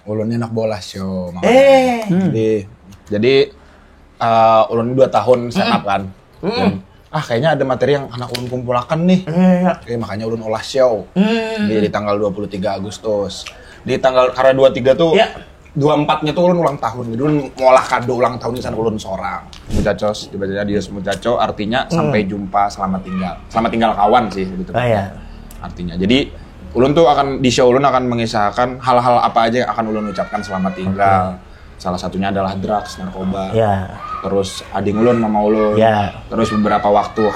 Ulunnya anak bola show. Jadi ulun 2 tahun stand up kan. Dan, kayaknya ada materi yang anak ulun kumpulakan nih. Makanya ulun olah show. Di tanggal 23 Agustus. Karena 23 tuh 24-nya tuh ulun ulang tahun. Jadi ulun mau olah kado ulang tahun di sana ulun seorang. Muchachos, dibacanya Adios muchacho, artinya sampai jumpa, selamat tinggal. Selamat tinggal kawan sih gitu. Artinya. Jadi ulun tuh akan di show ulun akan mengisahkan hal-hal apa aja yang akan ulun ucapkan selamat tinggal. Salah satunya adalah drugs, narkoba. Terus ading ulun, mama ulun. Terus beberapa waktu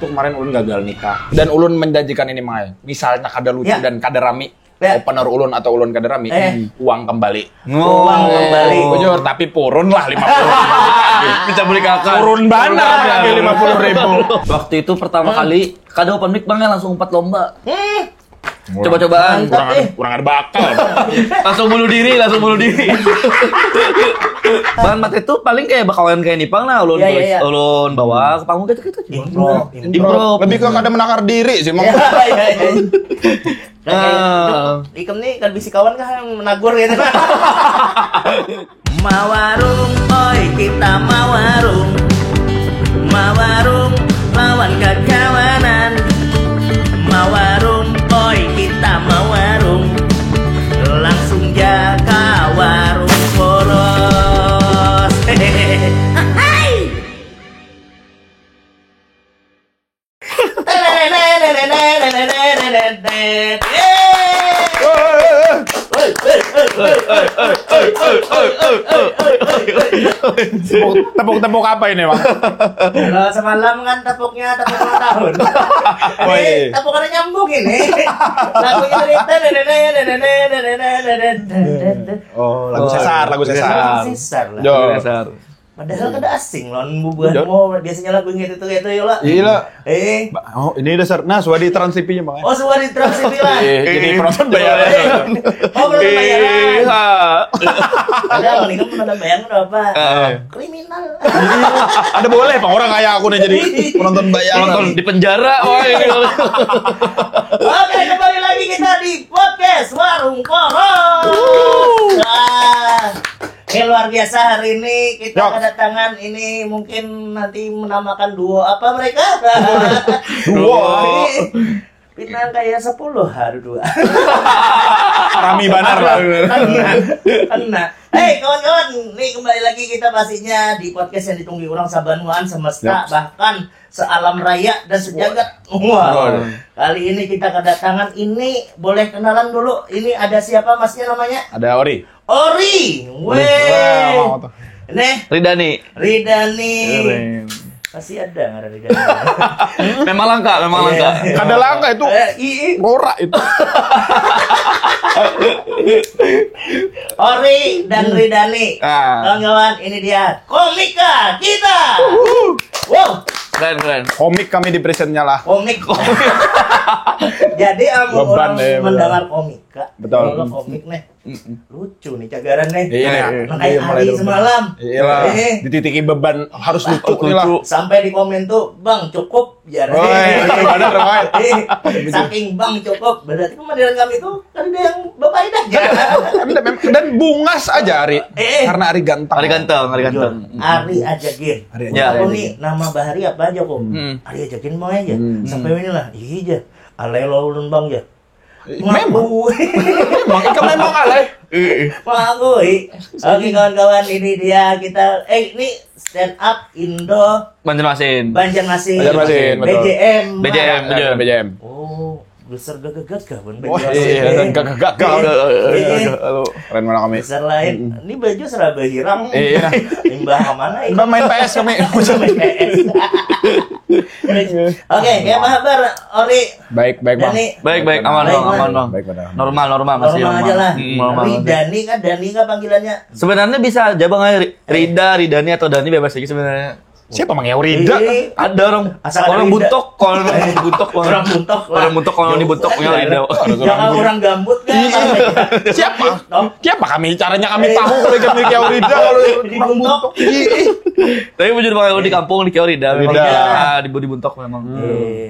kemarin ulun gagal nikah. Dan ulun menjanjikan ini Mai. Misalnya kada lucu dan kada rami. Opener ulun atau ulun kada rami, uang kembali. Uang kembali. Bujur, tapi purun lah 50. Bisa beli kakak. Purun banget lagi 50.000. Waktu itu pertama kali kada open mic Bang langsung 4 lomba. Coba-cobaan. Kurang ada bakal. langsung bunuh diri. Bahan materi itu paling kayak bakalan kayak Nipang lah, ulun bawa ke panggung gitu. Impro. Lebih ke kada menakar diri sih, Mang. Ikem nih kan bisi kawan kan menagur gitu. Mawarung, oi kita mawarung. Mawarung lawan kekawanan. Mawarung, oi kita mawarung. Langsung jaga warung poros. Tepuk apa ini, Bang? Kalau semalam kan tepuknya tepuk ulang tahun. Ini tepukannya nyambung ini. Lagunya lagu Sesar. Padahal kada asing lon bubuhan mau biasanya lagu gitu ya lah. Iya. Ini dasar. Nah, sudah di Trans-TV-nya, Bang. Oh, sudah di Trans-TV lah. Jadi penonton bayaran. Oh, penonton bayaran. Padahal ini kan penonton bayaran berapa? Kriminal. Ada boleh, Pak, orang kayak aku nih jadi penonton bayaran. Nonton di penjara. Oke, kembali lagi kita di podcast Warung Poros. Luar biasa hari ini kita kedatangan ini mungkin nanti menamakan duo apa mereka? Duo. Bintang kayak 10 hari 2. Rami banar lah. Kena. Kawan-kawan, nih kembali lagi kita pastinya di podcast yang ditunggu orang sabanuan semesta bahkan sealam raya dan sejagat. Wow. Kali ini kita kedatangan ini boleh kenalan dulu. Ini ada siapa masnya namanya? Ada Ori. Nih, Ridani. Pasti ada nggak ada Ridani. Memang langka. Kada langka itu. Norak itu. Ori dan Ridani. Kawan-kawan, ini dia komika kita. Wow. Keren. Komik kami di presentnya lah. Komik. Jadi orang mendengar komika. Betul. Kalau komik nih lucu nih cagaran nih. Iya. Makanya hari semalam. Iya. Dititiki beban harus lucu nih lah. Sampai di komen tuh, Bang cukup biar. Benar. Saking Bang cukup. Berarti kemadiran kami tuh kan ada yang berfaedah. Dan bungas aja Ari. Karena Ari ganteng. Ari aja gin. Aku nih nama Bahari apa aja kok? Ari aja gin mau aja. Sampai ini lah. Iya. Alelo ulun Bang ya. Memang memang alay. Mengakui. Oke kawan-kawan, ini dia kita ini stand up Indo Banjarmasin. BJM. Oh, besar gagah pun Oh iya, gagah. Keren mana kami. Besar lain. Ini baju seraba hiram. Iya. Imbah kemana? Imbah main PS kami. Oke, kayak kabar Ori. Baik, Bang. Baik, aman Bang. Baik, benar. Normal masih normal aja lah. Normal. Dani kan panggilannya. Sebenarnya bisa aja Bang Ridani atau Dani bebas aja sebenarnya. Siapa Mang Yaurida? Ada orang Asal ada orang Rida. buntok kalau buntok Orang buntok lah. orang buntok kalau dibentok Yaurida. Jangan orang gambut kan. Siapa? Dong. Siapa caranya kami tahu kalau kami Yaurida kalau Dibuntok. Tapi bujur Bang di kampung di Yaurida memang Yaurida. dibuntok memang.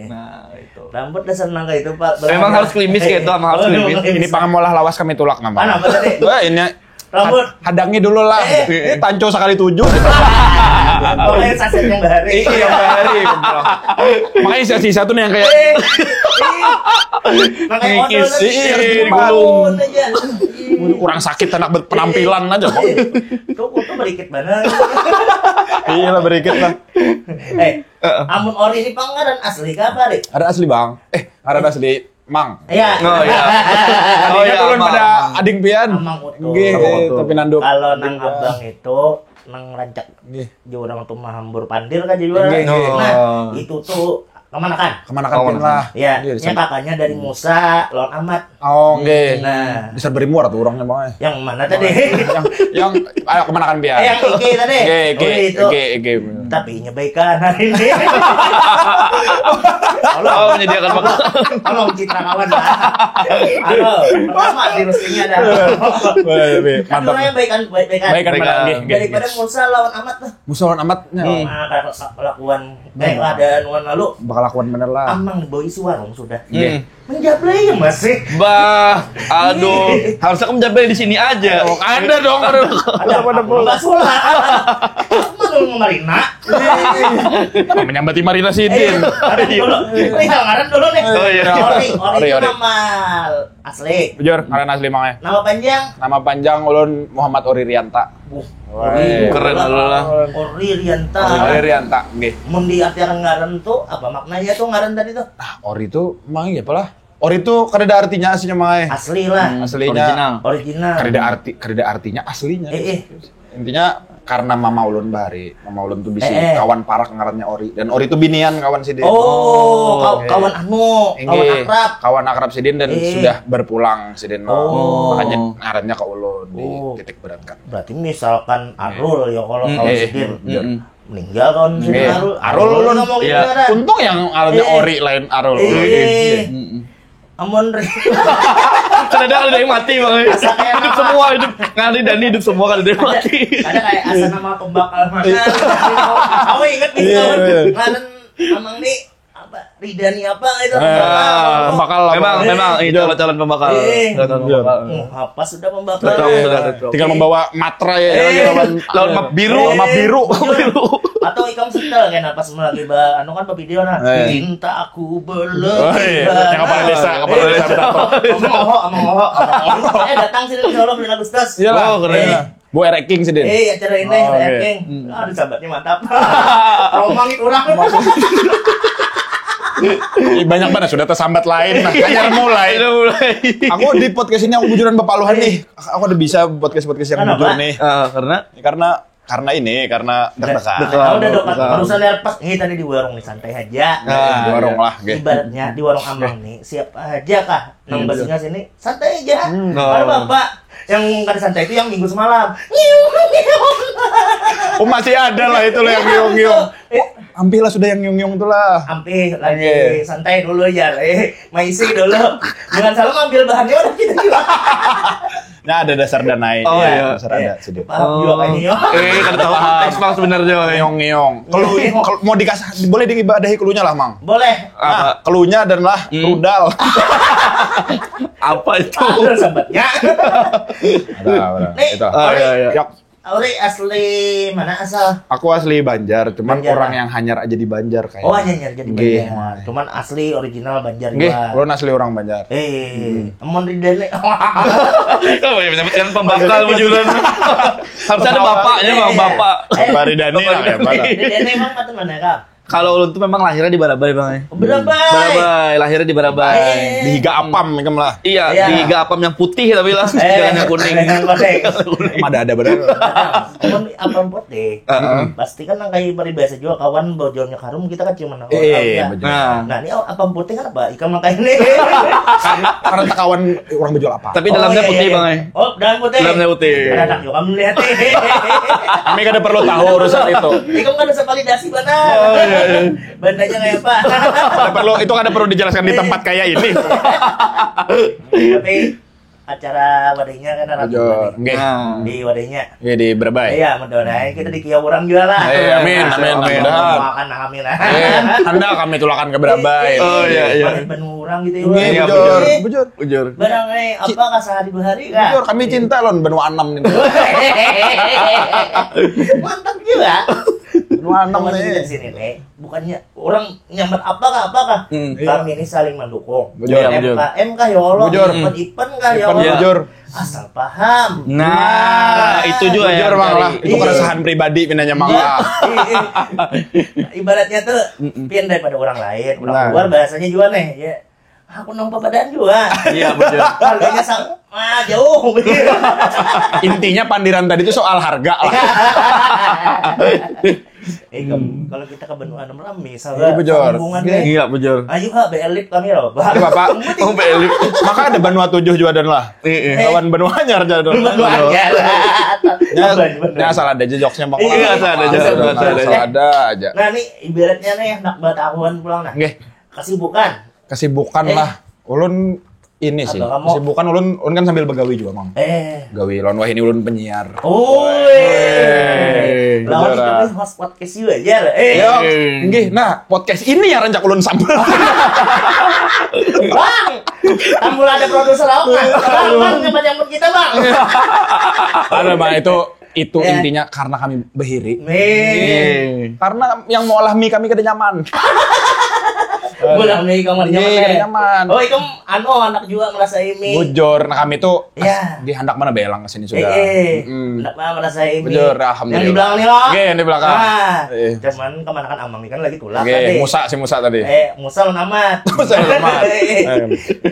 Nah, itu. Rambut dah senang kayak itu Pak. Memang harus klimis kayak itu, memang harus klimis. ini pangamolah lawas kami tulak nama. Mana apa tadi? Wah, ini Rambut. hadangi dulu lah. Tanco sekali 7. Pokoknya saset yang bahari. Iya, bahari. Makanya sisa tuh nih yang kayak Makanya ngikis. odol tadi. Iya, Digulung aja. kurang sakit anak penampilan aja kok. Kok tuh berikit banget. Iya lah berikit lah. Amun ori ini pangaran asli kah apa, Rik? Ada asli bang. Ada asli Mang. Iya. Oh iya. Adiknya turun pada ading pian. Amang Utuh. Nggih, tapi nanduk. Kalau nang abang itu nang rancak Nggih. jurang tuh mahambur pandir kan jadi orang. Nggih, nggih. Nah, itu tuh kemana kan? Kemana kan pian lah. Iya, Iya, yang kakaknya dari Musa, lawan Ahmad. Oh, nggih. Nah, Bisa beri muar tuh orangnya bang. yang mana tadi? yang ayo kemana kan pian. Yang Ike tadi. Oh, itu. Tapi nyebaikan hari ini. Oh, menyediakan makanan. Tolong citra kawan lah. Halo, pertama di roastingnya ada. Kan Mantap. orangnya baikan. Baikan mana nggih. Daripada Musa lawan Ahmad lah. Musuhan amatnya. Nah, kelakuan keadaan wan lalu Bakal lakukan bener lah. Amang boy suarong sudah. Nggih. Menjablay ya masih. Bah, aduh, harusnya kamu jablay di sini aja. Oh, ada dong. Ada bola. Mana lu Marina? Menyambati Marina Sidin. Ada dulu. Ini ngaran dulu nih. Oh, iya. Ori itu Ori. nama asli. Bujur, kalian asli mangnya. Nama panjang. Nama panjang ulun Muhammad Ori Rianta. Ori. Keren lah. Ori Rianta. Ori Rianta, nggih. Mun di artian ngaran tuh apa maknanya tuh ngaran tadi tuh? Ah, Ori itu mang ya apalah. Ori itu kada artinya aslinya mangnya. Asli lah. Aslinya Original. Original. kada artinya aslinya. Eh. Intinya karena Mama Ulun bahari, Mama Ulun tuh bisa Eh. kawan parak ngarannya Ori dan Ori itu binian kawan Sidin. Kawan kawan Nggih, akrab. kawan akrab Sidin dan sudah berpulang Sidin. Oh. Makanya ngarannya ke Ulun di Oh. titik berangkat. Berarti misalkan Arul ya kalau kawan Sidin meninggal kawan Sidin Nggih. Arul. Arul Ulun. ngomong Iya. gimana? Untung yang ngarannya Ori lain Arul. Amun Kan ada yang mati bang. Asa kayak Hidup apa? semua hidup Ngani dan hidup semua kan ada yang mati. ada kayak asa nama pembakal mana. Kamu inget nih kawan ngaran amang nih apa Ridani apa itu pembakal. Bakal Memang itu calon pembakal. Calon pembakal. Apa sudah pembakal? tinggal membawa matra ya Lawan map biru. Map biru. Atau ikam setel kan pas lagi anu kan video nah cinta aku belum Yang kepala desa bertato. Amang datang sini ke Solo beli Agustus. Iyalah. Oh, keren. Bu Erek King Sidin. Acara ini Oh, oke. King. Aduh sahabatnya mantap. Romang itu orang. Banyak banget sudah tersambat lain. Nah, hanya mulai. Udah mulai. Aku di podcast ini aku bujuran Bapak Luhan nih. Aku udah bisa podcast yang Kenapa? jujur nih. Karena Karena deg-degan. Kalau udah dekat barusan lihat pas ini tadi di warung nih santai aja. Di warung lah, ge. Ibaratnya di warung Amang nih siap aja kah nang basinya sini santai aja. Ada bapak yang kada santai itu yang minggu semalam. Oh, masih ada lah itu lah yang ngiung-ngiung. Ambil lah sudah yang ngiung-ngiung tuh lah. Ambil lagi santai dulu ya, maisi dulu. Jangan salah ambil bahannya udah kita juga. Nah, ada dasar danai. Oh, iya. Dasar ada sedikit. Paham juga kayaknya. kan tahu teks bang sebenarnya. Ngiung-ngiung. Kalau mau dikasih boleh diibadahi keluhnya lah, Mang. Boleh. Nah, keluhnya adalah rudal. Apa itu? Ada sambatnya. Ada. Nih, Itu. Iya. Yok. Auri asli mana asal? Aku asli Banjar, cuman Banjar, orang lah. yang hanyar aja di Banjar kayaknya. Oh, hanya jadi Nggih. Banjar. Cuman asli original Banjar Nggih, juga. ulun asli orang Banjar. Emon di dene. Kamu yang menyebutkan pembakal bujuran. Harus ada bapaknya bang, bapak. Bapak Ridani lah ya, Bapak. Di dene emang patut mana kah? Kalau ulun tuh memang lahirnya di Barabai bang. Berabai. Lahirnya di Barabai. Di Higa Apam, ikam lah. Iya, Iya. di Gapam yang putih tapi lah, jangan yang kuning. Yang kuning. Ada benar. apa putih. Pasti kan kayak peribahasa juga kawan bojolnya karum kita kan cuma nahu. Nah, ini apa putih kan apa? Ikan mangkai ini. Karena kawan orang bejol apa? Tapi dalamnya putih Bang. Oh, dalamnya putih. Anak juga kamu lihat. Kami kan perlu tahu urusan itu. Ikan kan ada validasi benar. Bandanya kayak apa? Itu kan perlu dijelaskan di tempat kayak ini. Tapi acara wadahnya kan ada di wadahnya. Iya di Berbay. Iya, mudah-mudahan kita di Kia orang juga lah. Amin. Makan amin lah. Anda kami tulakan ke Berbay. Oh iya. Penuh orang gitu ya. Bujur. Barang apa ka sehari 2 hari kan? Bujur, kami cinta lon benua 6 nih. Mantap juga. Benua 6 nih. Di sini nih, bukannya orang nyambat apakah? Kami ini saling mendukung. Bujur. MKM kah ya Allah? Event kah ya Allah? Bujur. Asal paham. Nah, itu juga ya. Itu keresahan pribadi pinanya Mangla. Ibaratnya tuh pian daripada orang lain, orang luar bahasanya juga nih, ya. Aku nang badan juga. Iya, betul. Harganya sama jauh. Intinya pandiran tadi itu soal harga lah. Kalau kita ke benua 6 rame, sahabat. Bujur. Iya, bujur. Ayo ha, beelip kami loh. Bapak. Oh, beelip. Maka ada benua 7 juga dan lah. Lawan benua anyar aja don. Benua anyar. Ya asal ada aja jokesnya Bang. Iya, asal ada aja. Nah, nih ibaratnya nih anak batahuan pulang nah. Nggih. Kesibukan lah. Ulun ini sih. Kesibukan ulun kan sambil begawi juga, Mang. Gawi lawan wah ini ulun penyiar. Lawan itu host podcast juga aja. Nggih, nah podcast ini yang rencak ulun sambel. Bang, tambul ada produser apa? Bang, ngebat yang kita, Bang. Ada Bang itu intinya karena kami behiri. Karena yang mau olah mie kami kada nyaman. Bulan nih kamar nyaman. Oh, ikom anak juga ngerasain mie. Bujur, nah kami tuh di hendak mana belang kesini sudah. Hendak mana ngerasain mie. Bujur, alhamdulillah. Yang di belakang nih loh. Yang di belakang. Cuman kemana kan Amang kan lagi tulak tadi. Musa tadi. Musa lo namat.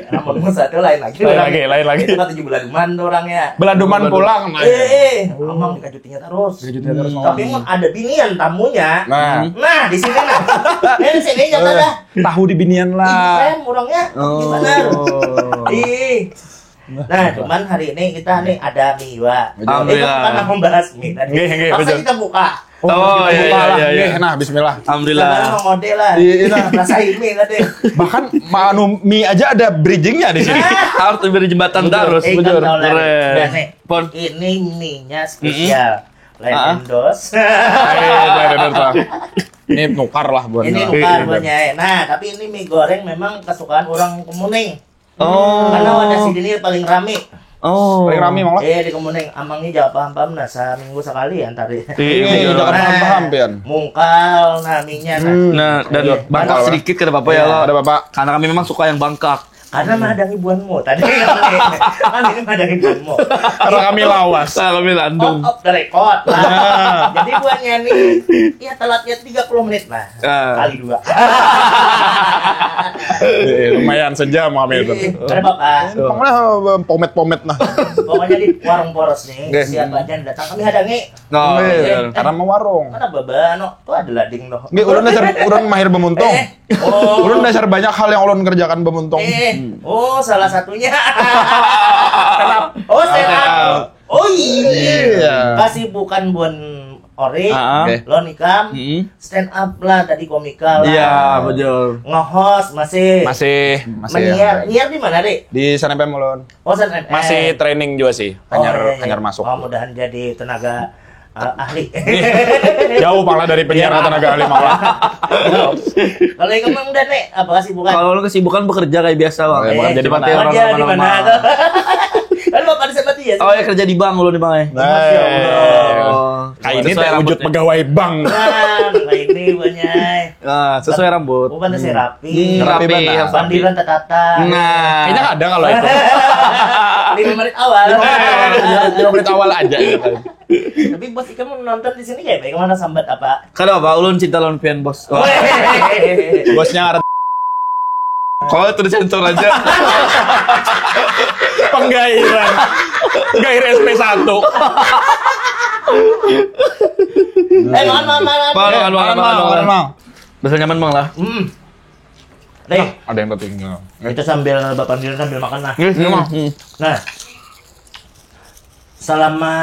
Namun Musa itu lain lagi. Lain lagi. Itu 7 beladuman tuh orangnya. Beladuman pulang. Amang dikajutinya terus. Tapi emang ada binian tamunya. Nah, di sini nah. Di sini nyata dah. Tahu di binian lah. Keren orangnya. Gimana? Nah, cuman hari ini kita nih ada mie, Wak. Alhamdulillah. Itu karena membahas mie tadi. Langsung kita buka. Iya. Nah, bismillah. Alhamdulillah. Kita mau model lah. Rasain mie tadi. Bahkan mie aja ada bridgingnya di sini. Harus beri jembatan terus. Bujur. Keren. Ini mie-nya spesial. Lendos. Ini nukar lah buatnya. Ini nukar buatnya. Nah, tapi ini mie goreng memang kesukaan orang Kemuning. Karena wadah sini paling rame. Paling rame malah. Di Kemuning. Amang ini jawab paham-paham nah seminggu sekali antar. Iya, jangan paham-paham pian. Mungkal naminya. Nah, dan bangkak sedikit ke Bapak ya lo. Ada Bapak. Karena kami memang suka yang bangkak. Karena madang ibuanmu tadi kan ini madang ibuanmu. Karena kami lawas. Kami landung. Off the record lah. Jadi buannya nih ya telatnya 30 menit lah. Kali 2. Lumayan sejam kami itu. Ada Bapak. Pokoknya pomet-pomet nah. Pokoknya di warung poros nih siapa aja yang datang kami hadangi. Karena mau warung. Mana babano tuh ada lading loh. Nggih, ulun mahir bemuntung. Ulun dasar banyak hal yang ulun kerjakan bemuntung. Salah satunya. Setup. Iya. Kasih bukan buan ori, lo nikam, stand up lah tadi komikal lah. Iya, betul. Nge-host masih. Nyiar di mana, Dik? Di SNMPM ulun. SNMPM. Masih training juga sih. Hanyar masuk. Mudah-mudahan jadi tenaga ahli. Jauh malah dari penyiar tenaga ahli malah. Kalau yang emang udah nih, apa kesibukan? Kalau lu kesibukan bekerja kayak biasa, Bang. Jadi kerja di mana? Kan Bapak di Sepati ya? Oh ya, kerja di bank lu nih, Bang. Masya Allah. Kayak ini wujud pegawai bank. Kayak ini banyak. Sesuai rambut. Bukan saya rapi. Rapi. Bandiran tertata. Nah, kayaknya ada kalau itu. 5 menit awal. 5 menit awal aja. Tapi bos ikan mau nonton di sini kayak bagaimana sambat apa? Kenapa Pak? Ulun cinta lawan pian bos. Bosnya kalau itu disensor aja. Penggairan. Gair SP1. Makan. Bisa nyaman Bang lah. Nih, Ada yang tertinggal. kita sambil Bapak Pandir sambil makan lah. Memang. Nah, selama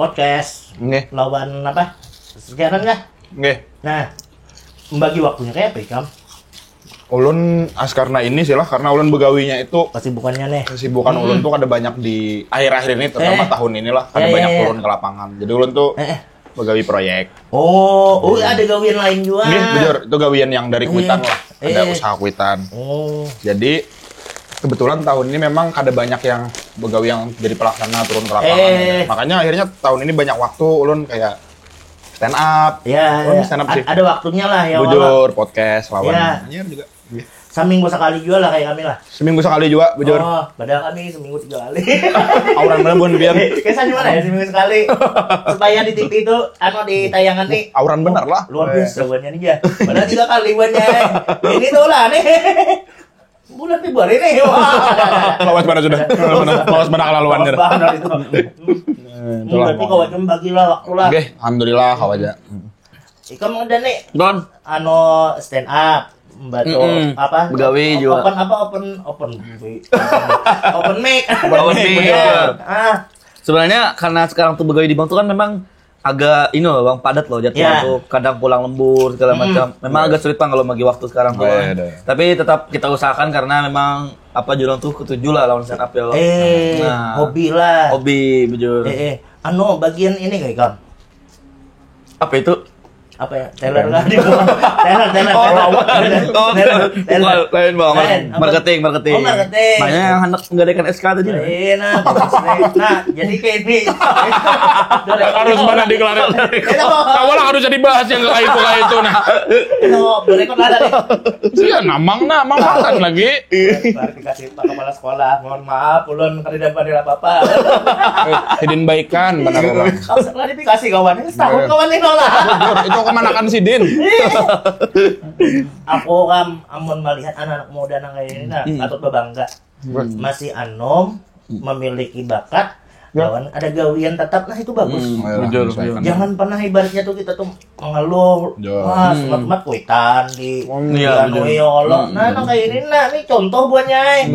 podcast Nggih. lawan apa? Sekarang nggak? Nggih. Nah, membagi waktunya kayak apa, Kam? Ulun karena ini sih lah, karena ulun begawinya itu Kesibukannya nih. kesibukan ulun tuh ada banyak di akhir-akhir ini, terutama tahun inilah ada banyak turun ke lapangan. Jadi ulun tuh begawi proyek. Oh, ada gawian lain juga. Nggih, bener. Itu gawian yang dari kuitan lah. Ada usaha kuitan. Oh. Jadi kebetulan tahun ini memang ada banyak yang begawi yang jadi pelaksana turun ke lapangan. Makanya akhirnya tahun ini banyak waktu ulun kayak stand up. Ya, Ulun stand up sih. ada waktunya lah ya. Bujur, podcast, lawan. Ya. Juga. Seminggu sekali juga lah kayak kami lah. Seminggu sekali juga, bujur. Oh, padahal kami seminggu 3 kali. Auran mana bun biar. Kesannya mana ya seminggu sekali? Supaya di TV itu, di tayangan nih. Auran bener lah. Luar biasa buannya nih ya. Padahal 3 kali buannya. Ini tuh lah nih. Bulan Februari nih. Lawas mana sudah? Lawas mana kelaluannya. Benar itu. Berarti kawan bagilah waktu lah. Oke, alhamdulillah kawaja. Ikam ada nih. Don. Stand up. Membantu apa? Begawi juga. Open mic. Open mic. Ah, Sebenarnya karena sekarang tuh begawi di Bank tuh kan memang agak ini loh Bang, padat loh jadwal tuh. Kadang pulang lembur segala macam. Memang agak sulit Bang kalau bagi waktu sekarang tuh. Tapi tetap kita usahakan karena memang apa judul tuh ketujuh lah lawan stand up ya loh. Hobi lah. Hobi bujur. Bagian ini kayak Kam. Apa itu? Apa ya? Teller lah di bawah. Teller. Lain Bang. Lain, apa? Marketing. Oh, marketing. Makanya yang hendak menggadaikan SK tadi. Nah, jadi kayak ini. Harus mana dikelarin. Awalnya harus dibahas yang kayak itu nah. Itu direkod ada nih. Iya, namang makan lagi. Klarifikasi Pak Kepala Sekolah, mohon maaf, ulun kada dapat apa-apa. Sidin baikan benar orang. Kau klarifikasi kawan, setahun kawan ini lah. Itu kemanakan Sidin? Aku amun melihat anak-anak muda nang kayak ini, patut berbangga. Masih anom, memiliki bakat, kawan ada gawian tetap, nah itu bagus. Jangan pernah ibaratnya tuh kita tuh mengeluh, semat-semat kuitan di Anoyolo. Nah, kayak ini nih contoh buahnya.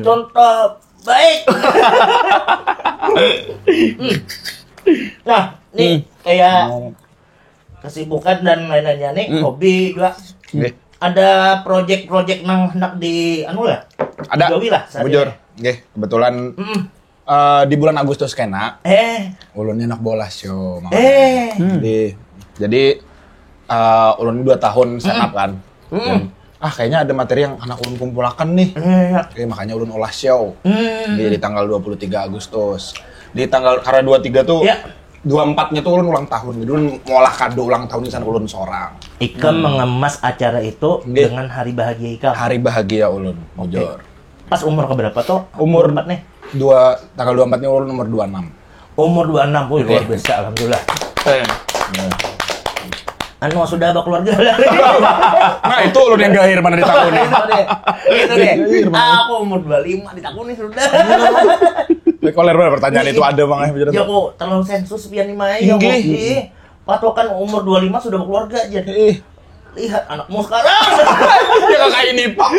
Contoh baik. Nah, nih kayak kesibukan dan lain-lainnya nih, hobi juga. Ada project-project nang hendak di ya? Ada. Gawi lah. Bujur. Nggih, kebetulan di bulan Agustus kena. Ulunnya anak bola show. Jadi ulun 2 tahun stand up kan. Kayaknya ada materi yang anak ulun kumpulakan nih. Makanya ulun olah show. Di tanggal 23 Agustus. Di tanggal karena 23 tuh 24-nya tuh ulun ulang tahun. Jadi ulun mau olah kado ulang tahun di sana ulun seorang. Ikam mengemas acara itu dengan hari bahagia Ikam. Hari bahagia ulun, bujur. Pas umur keberapa tuh? Umur 4 nih. Tanggal 24-nya ulun umur 26. Umur 26, luar biasa, alhamdulillah. Sudah ada keluarga. Nah, itu ulun yang gahir mana ditakuni. Itu deh. Aku umur 25 ditakuni sudah. Koler bener pertanyaan itu ada Bang. Ya kok terlalu sensus pian ni mai. Patokan umur 25 sudah berkeluarga aja. Lihat anakmu sekarang. Ya gak kayak ini Pak.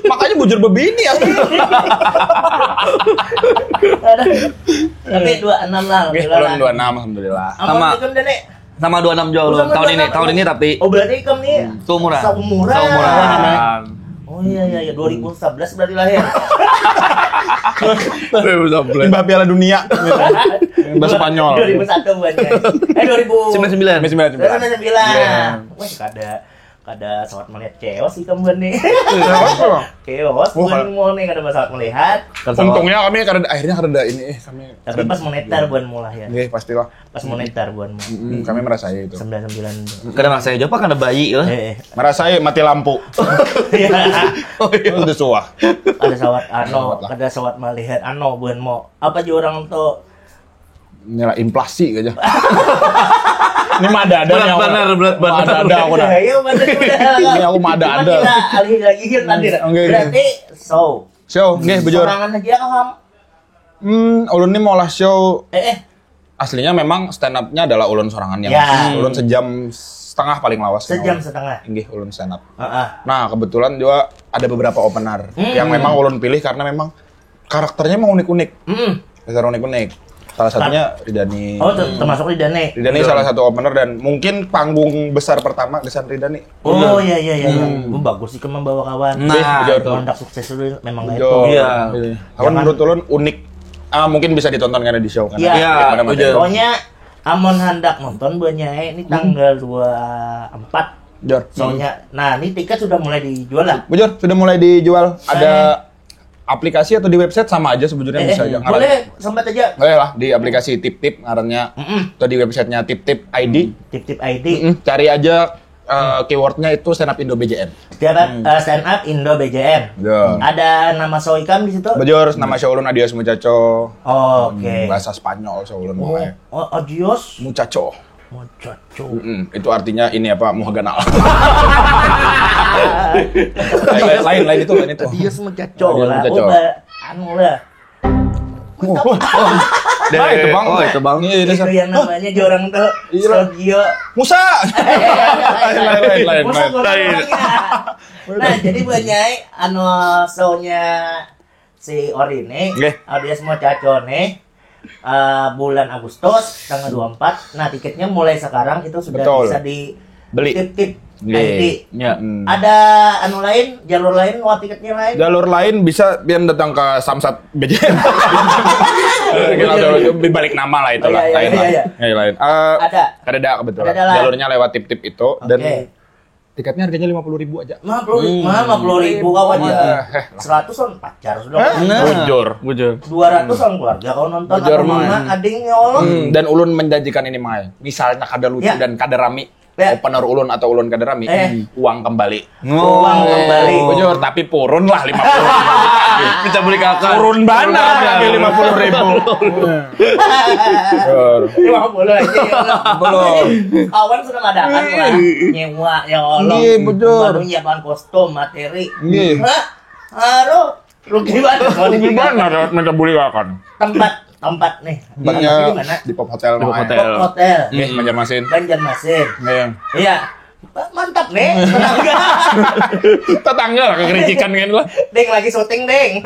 Makanya bujur bebini ya. Tapi 26 lah. Ulun 26 alhamdulillah. Sama 26 jauh loh. Tahun ini tapi. Oh berarti Ikam nih seumuran. Oh iya 2011 berarti lahir. Tiba Piala Dunia. Bahasa Spanyol. 2001 buatnya. 2099. 99. Wah, kada sawat melihat keos sih kamu nih. Keos mau nih kada sawat melihat. Untungnya kami akhirnya kada ini kami. Tapi pas moneter buan mulai ya. Nggih, pastilah. Pas moneter buan mu. Kami merasai itu. 99. Kada merasai aja Pak, kada bayi lah. Merasai mati lampu. Udah suah. Ada sawat kada sawat melihat buan mau. Apa aja orang tuh nilai inflasi aja. Ini mah ada berat benar. Ada aku dah. Iya benar. Ini aku mah ada. Alih lagi kan tadi. Berarti show nggih bujur. Sorangan aja Kam. Ulun ini mau lah show. aslinya memang stand up-nya adalah ulun sorangan yang ulun sejam setengah paling lawas. Sejam setengah. Inggih ulun stand up. Nah, kebetulan juga ada beberapa opener yang memang ulun pilih karena memang karakternya emang unik-unik. Dasar unik-unik. Salah satunya Ridani. Oh, termasuk Ridani. Ridani salah satu opener dan mungkin panggung besar pertama Desan Ridani. Oh iya. Bagus sih kan membawa kawan. Nah, kontak sukses dulu memang itu. Iya. Kawan menurut ulun unik. Mungkin bisa ditonton karena di show kan. Iya. Pokoknya amon hendak nonton Buanyai ini tanggal 24. Jor. Soalnya, nah ini tiket sudah mulai dijual lah. Bujur, sudah mulai dijual. Ada aplikasi atau di website sama aja sebetulnya bisa aja. Boleh, sempat aja. Boleh lah di aplikasi Tip ngarannya atau di websitenya Tip ID. Tip ID. Cari aja keywordnya itu stand up Indo BJM. Stand up Indo BJM. Ada nama Soikam di situ. Bujur, nama Shaulun Adios Muchacho. Oke. Bahasa Spanyol Shaulun. Adios Muchacho. Muchacho. Itu artinya ini apa? Muhaganal. lain itu. Adios Muchacho lah. Anu lah. Itu bang. Itu bang. Itu yang namanya jorang tuh. Sogio. Musa. Lain. Nah, jadi Buanyai anu show-nya si Orine, Adios Muchacho nih. Bulan Agustus tanggal 24. Nah, tiketnya mulai sekarang itu sudah bisa dibeli. Tip ID. Ya. Ada anu lain, jalur lain, tiketnya lain. Jalur lain bisa biar datang ke Samsat BJM. Kita balik nama lah itulah. Lain. Ada kebetulan. Jalurnya lewat tip itu dan tiketnya harganya 50.000 aja. 50.000 kawan aja. 100 on pacar sudah. Bujur. 200 on keluarga kau nonton apa mama ading ya Allah. Dan ulun menjanjikan ini Mai. Misalnya kada lucu dan kada rami. Opener ulun atau ulun kada rami, uang kembali. Uang kembali. Bujur, tapi purun lah 50.000. Kita beli kakak. Purun benar 50.000. 50 aja ya. Belum. Kawan sudah ngadakan lah. Nyewa ya Allah. Iya, bujur. Baru nyiapkan kostum, materi. Iya. Aduh, rugi banget. Gimana minta beli akan? Tempat nih. Tempatnya di mana? di Pop Hotel. Di Pop Hotel. Pop Hotel. Banjarmasin. Iya. Mantap nih. Tetangga lah kegericikan kan lah. Deng lagi syuting, Deng.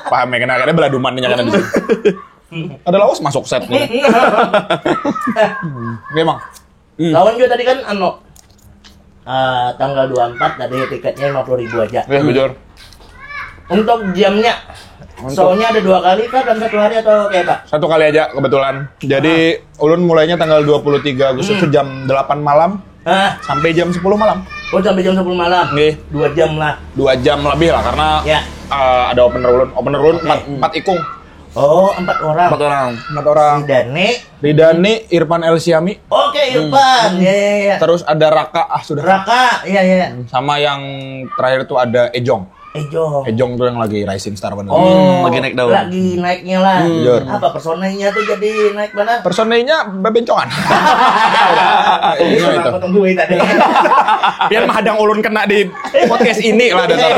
Paham ya kena bela dumannya kan di sini. Ada lawas masuk set nih. Memang. Lawan juga tadi kan tanggal 24 tadi tiketnya 50.000 aja. Ya, bujur. Untuk jamnya soalnya ada 2 kali kah dalam 1 hari atau kayak Pak? 1 kali aja kebetulan. Jadi ulun mulainya tanggal 23 Agustus itu jam 8 malam sampai jam 10 malam. Oh, sampai jam 10 malam. Nih, 2 jam lah. 2 jam lebih lah karena ada opener ulun 4 ikung. Oh, 4 orang. 4 orang. Ridani, Irfan El Siami. Oke, Irfan. Iya. Terus ada Raka, sudah. Raka, iya. Sama yang terakhir itu ada Ejong tuh yang lagi rising star bener. Lagi naik daun. Lagi naiknya lah. Apa personelnya tuh jadi naik mana? Personelnya bebencongan. Itu aku tungguin tadi. Biar menghadang ulun kena di podcast ini lah dasar.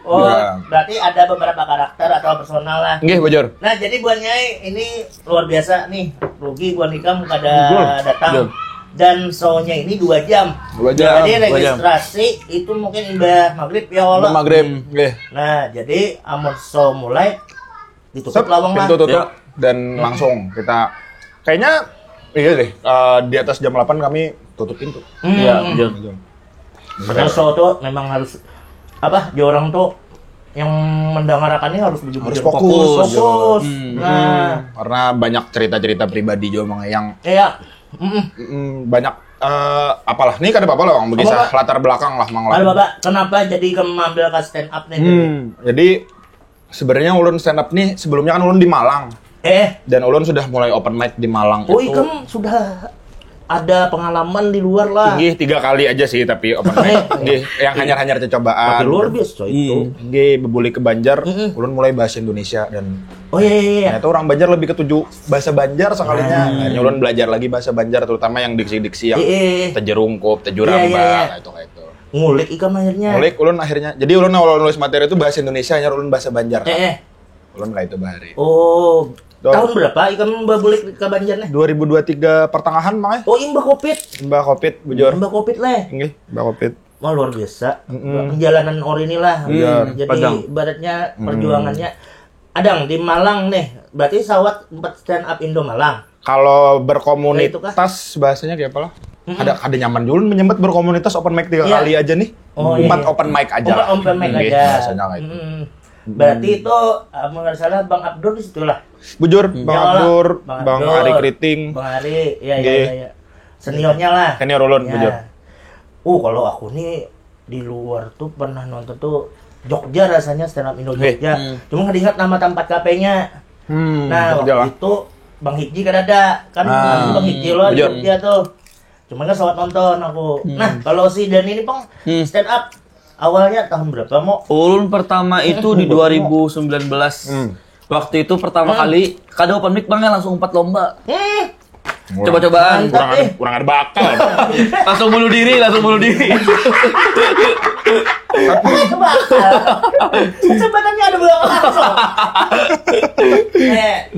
Oh, berarti ada beberapa karakter atau personal lah. Nggih, bujur. Nah, jadi Buanyai ini luar biasa nih. Rugi Buan Ikam kada datang. Dan show-nya ini 2 jam. 2 jam. Jadi registrasi itu mungkin imbah maghrib ya Allah. Maghrib, nggih. Nah, jadi amon show mulai ditutup lawang lah. Tutup dan langsung kita kayaknya deh di atas jam 8 kami tutup pintu. Iya, jam. Karena show tuh memang harus orang tuh yang mendengarkannya harus betul-betul fokus. Nah, karena banyak cerita-cerita pribadi juga yang banyak apalah nih kada apa-apa lah bang begisah latar belakang lah mang lah. Bapak, kenapa jadi mengambil ke stand up nih? Jadi sebenarnya ulun stand up nih sebelumnya kan ulun di Malang. Dan ulun sudah mulai open mic di Malang itu. Kan sudah ada pengalaman di luar lah. Nggih 3 kali aja sih tapi open mic. Nggih yang hanyar-hanyar cobaan. Tapi luar biasa itu. Nggih bebuli ke Banjar, ulun mulai bahasa Indonesia dan iya. Nah, itu orang Banjar lebih ketujuh bahasa Banjar sekalinya. Akhirnya ulun belajar lagi bahasa Banjar terutama yang diksi-diksi yang tejerungkup, tejuramba itu kayak itu. Ngulik ikam akhirnya. Ngulik ulun akhirnya. Jadi ulun awal nulis materi itu bahasa Indonesia hanya ulun bahasa Banjar. Ulun kayak itu bahari. Oh, tahun berapa ikan babulik ke Banjarnya? 2023 pertengahan mah. Oh, imbah Covid. Mbak Kopit, bujur. Imbah Covid leh. Nggih, Mbak Kopit. Wah, luar biasa. Perjalanan Ori inilah. Jadi Padang. ibaratnya perjuangannya. Adang di Malang nih. Berarti sawat 4 stand up Indo Malang. Kalau Itu kah? berkomunitas bahasanya kayak apa lah? Ada nyaman dulu menyempet berkomunitas open mic 3 kali aja nih. Oh, 4 iya. open mic aja. Open mic Nggih, aja. Biasanya kayak itu. Berarti itu nggak salah Bang Abdur di situ lah. Bujur, Bang Ya, Abdur, Bang Bang Abdur. Ari Kriting. Bang Ari, iya. Nggih. Seniornya lah. Senior ulun, Ya. bujur. Kalau aku nih di luar tuh pernah nonton tuh Jogja rasanya stand up Indo Jogja. Cuma nggak diingat nama tempat kafenya. Nah, Jogja lah. waktu itu Bang Hiji kan ada. Kan Bang Hiji lo di Bujur. Jogja tuh. Cuman kan sobat nonton aku. Nah, kalau si Dani ini Bang stand up awalnya tahun berapa mau? Ulun pertama itu di 2019. Waktu itu pertama kali kada open mic Bang, langsung 4 lomba. Coba-cobaan. Mantap, Kurang ada bakal. Langsung bunuh diri. Kesempatannya ada berapa langsung?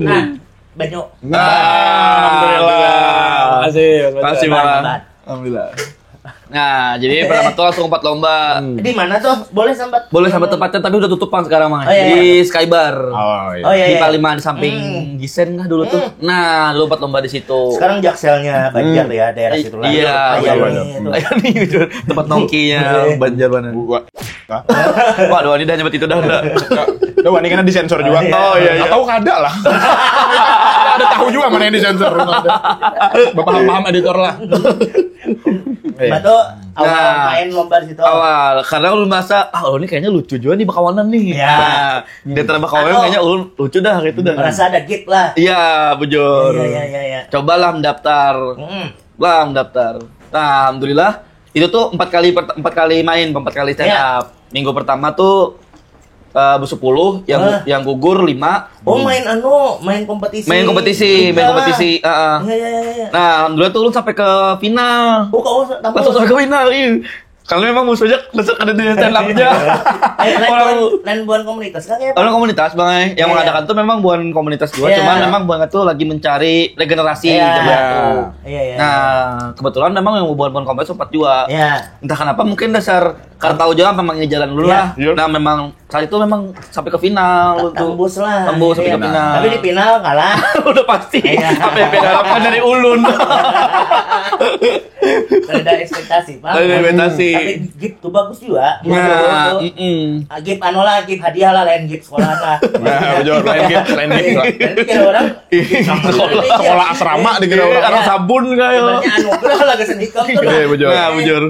Nah, banyak. Alhamdulillah. Makasih Bang. Hebat. Alhamdulillah. Nah, jadi pertama tuh langsung 4 lomba. Di mana tuh? Boleh sambat? Boleh sampai tempatnya tapi udah tutupan sekarang Mang. Oh, iya, Di Skybar. Oh iya. Oh iya. Di iya. Paliman di samping Gisen kah dulu tuh. Nah, dulu 4 lomba di situ. Sekarang jakselnya Banjar ya, daerah situ lah. Iya, Ayani itu. Ayo nih jujur, tempat nongkinya Banjar mana. Waduh, ini udah nyebut itu dah. Udah, ini kan disensor juga. Oh, iya. Atau kada lah. Ada tahu juga mana yang disensor. Paham editor lah. Batu awal main lomba di situ. Awal, karena ulun masa, ini kayaknya lucu juga nih bakawanan nih. Ya. Nah, di antara bakawanan kayaknya ulun lucu dah gitu dah. Merasa ada gift lah. Iya, bujur. Iya. Cobalah mendaftar. Nah, alhamdulillah itu tuh 4 kali main, 4 kali stand up. Minggu pertama tuh 10, yang gugur 5. Oh, main kompetisi. Main kompetisi. Iya. Nah, alhamdulillah tuh ulun sampai ke final. Oh, kau Langsung sampai ke final, iya. Karena memang musuhnya besok ada di stand up-nya. Lain buan komunitas kan ya? Orang komunitas Bang, yang mengadakan tuh memang bukan komunitas gua, Iya. cuman memang Bang tuh lagi mencari regenerasi zaman tuh. Iya. Nah, kebetulan memang yang bukan komunitas sempat juga. Iya. Entah kenapa mungkin dasar karena tahu juga memang ini jalan dulu lah. Iya. Nah, memang saat itu memang sampai ke final tuh. Tembus lah. Tembus sampai ke Iya. final. Tapi di final kalah. Udah pasti. Iya. Apa yang beda harapkan dari ulun. Ada ekspektasi, Pak. Ada ekspektasi. Tapi gift tuh bagus juga. Nah, Gift gift hadiah lah, lain gift sekolah lah. Nah, bujur, lain gift lah. Nanti kira orang Sekolah asrama dikira orang. Karena sabun kayak. sebenarnya anugerah lah ke seni tuh lah. Iya, bujur. Nah, bujur.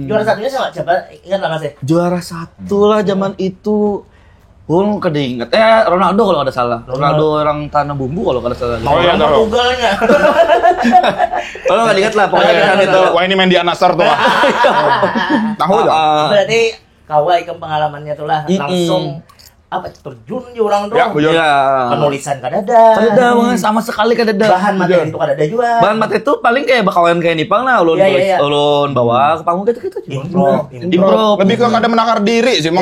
Juara satunya sama siapa? Ingat lah Mas ya? Juara 1 lah zaman itu. Ulun kada inget. Ronaldo kalau ada salah. Ronaldo orang tanah bumbu kalau kada salah. Oh iya, tahu. Portugalnya. Kalau nggak inget lah pokoknya kan itu. Wah, ini main di Anasar tuh. Tahu enggak? Berarti kawai ke pengalamannya tuh lah langsung terjun di orang tuh. Ya, bujur. Iya. Penulisan kan ada. Kada Bang, sama sekali kada ada. Bahan materi itu kan ada juga. Bahan materi itu paling kayak bakawan kayak Nipang lah, ulun Iya, tulis, iya. ulun bawa ke panggung gitu. Impro. Lebih ke kada menakar diri sih, Mang.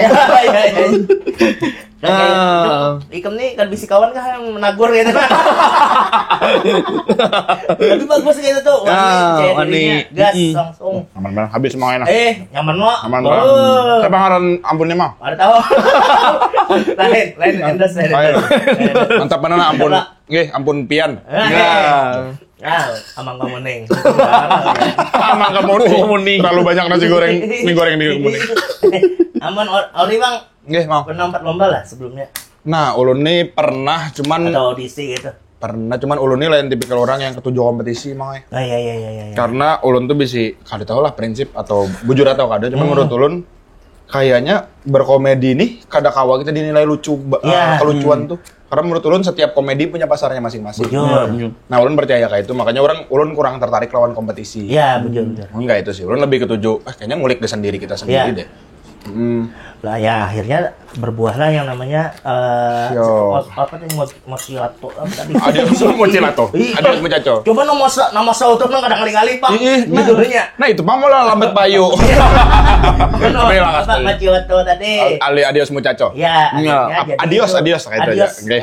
Iya. Ikam nih kan bisi kawan kan menagur gitu kan. Tapi bagus gitu tuh. Wani. Gas langsung. Aman-aman habis semuanya. Nyaman lo. Aman banget. Saya pangaran ampunnya mah. Ada tahu. Lain endas lain. Mantap bener ampun. Nggih, ampun pian. Amang kamu neng. Amang kamu terlalu banyak nasi goreng, mie goreng di kemuning. Aman ori Bang. Nggih, mau. Pernah 4 lomba lah sebelumnya. Nah, ulun nih pernah cuman Atau audisi gitu. ulun nih lain tipikal orang yang ketujuh kompetisi mah. Iya. Karena ulun tuh bisa kada tahu lah prinsip atau bujur atau kada, cuman menurut ulun kayaknya berkomedi nih kada kawa kita dinilai lucu kelucuan tuh. Karena menurut ulun setiap komedi punya pasarnya masing-masing. Betul. Nah, ulun percaya kayak itu, makanya ulun kurang tertarik lawan kompetisi. Iya, betul. Enggak itu sih, ulun lebih ketujuh, kayaknya ngulik ke sendiri kita sendiri deh. Lah ya akhirnya berbuahlah yang namanya apa tuh Mocilato tadi. Adios Mocilato. Adios Muchacho. Coba nama sautur nang kadang kali Pak. Judulnya. Nah itu mah malah lambat payu. Apa Mocilato tadi? Adios Muchacho. Ya, adios kayak itu aja. Oke.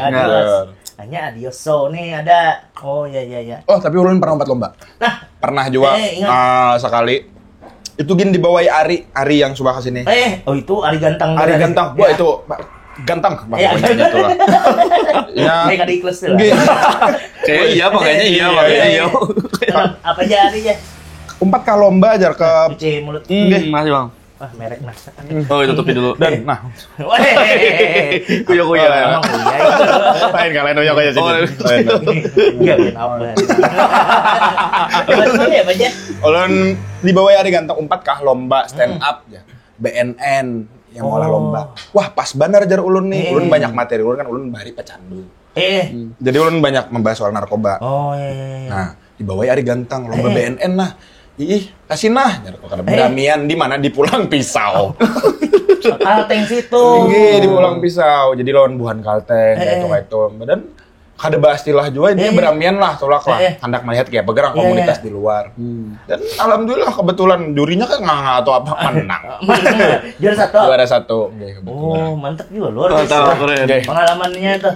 Hanya adios so nih ada. Oh ya. Oh, tapi ulun pernah lompat lomba. Nah, pernah juga sekali. Itu gini dibawahi Ari yang suka kesini. Oh itu Ari Gantang. Ari Gantang, wah itu gantang pokoknya gitu lah. Ya. Kayak di kelas lah. Iya makanya iya. Apa aja Ari ya? Umpat ke lomba ajar ke cuci mulut. Masih Bang. Wah, merek nah. Oh, tutupi dulu. Dan nah. Kuya. Emang kuya. Lain kalian kuya sini. Iya, apa. Ya, aja. Ulun dibawahi Ari Gantang umpat kah lomba stand up ya. BNN yang olah lomba. Wah, pas benar jar ulun nih. Ulun banyak materi, ulun kan ulun bari pecandu. Jadi ulun banyak membahas soal narkoba. Oh iya. Nah, dibawahi Ari Gantang lomba BNN lah. Ih, kasih nah, karena beramian di mana di Pulang Pisau. Kalteng situ. Tinggi di Pulang Pisau. Jadi lawan buhan Kalteng itu. Dan kada bahas istilah juga dia beramian lah, tolak lah. Hendak melihat kayak bergerak komunitas di luar. Dan alhamdulillah kebetulan jurinya kan nggak atau apa menang. Juara satu. Oh, mantap juga luar biasa. Pengalamannya tuh.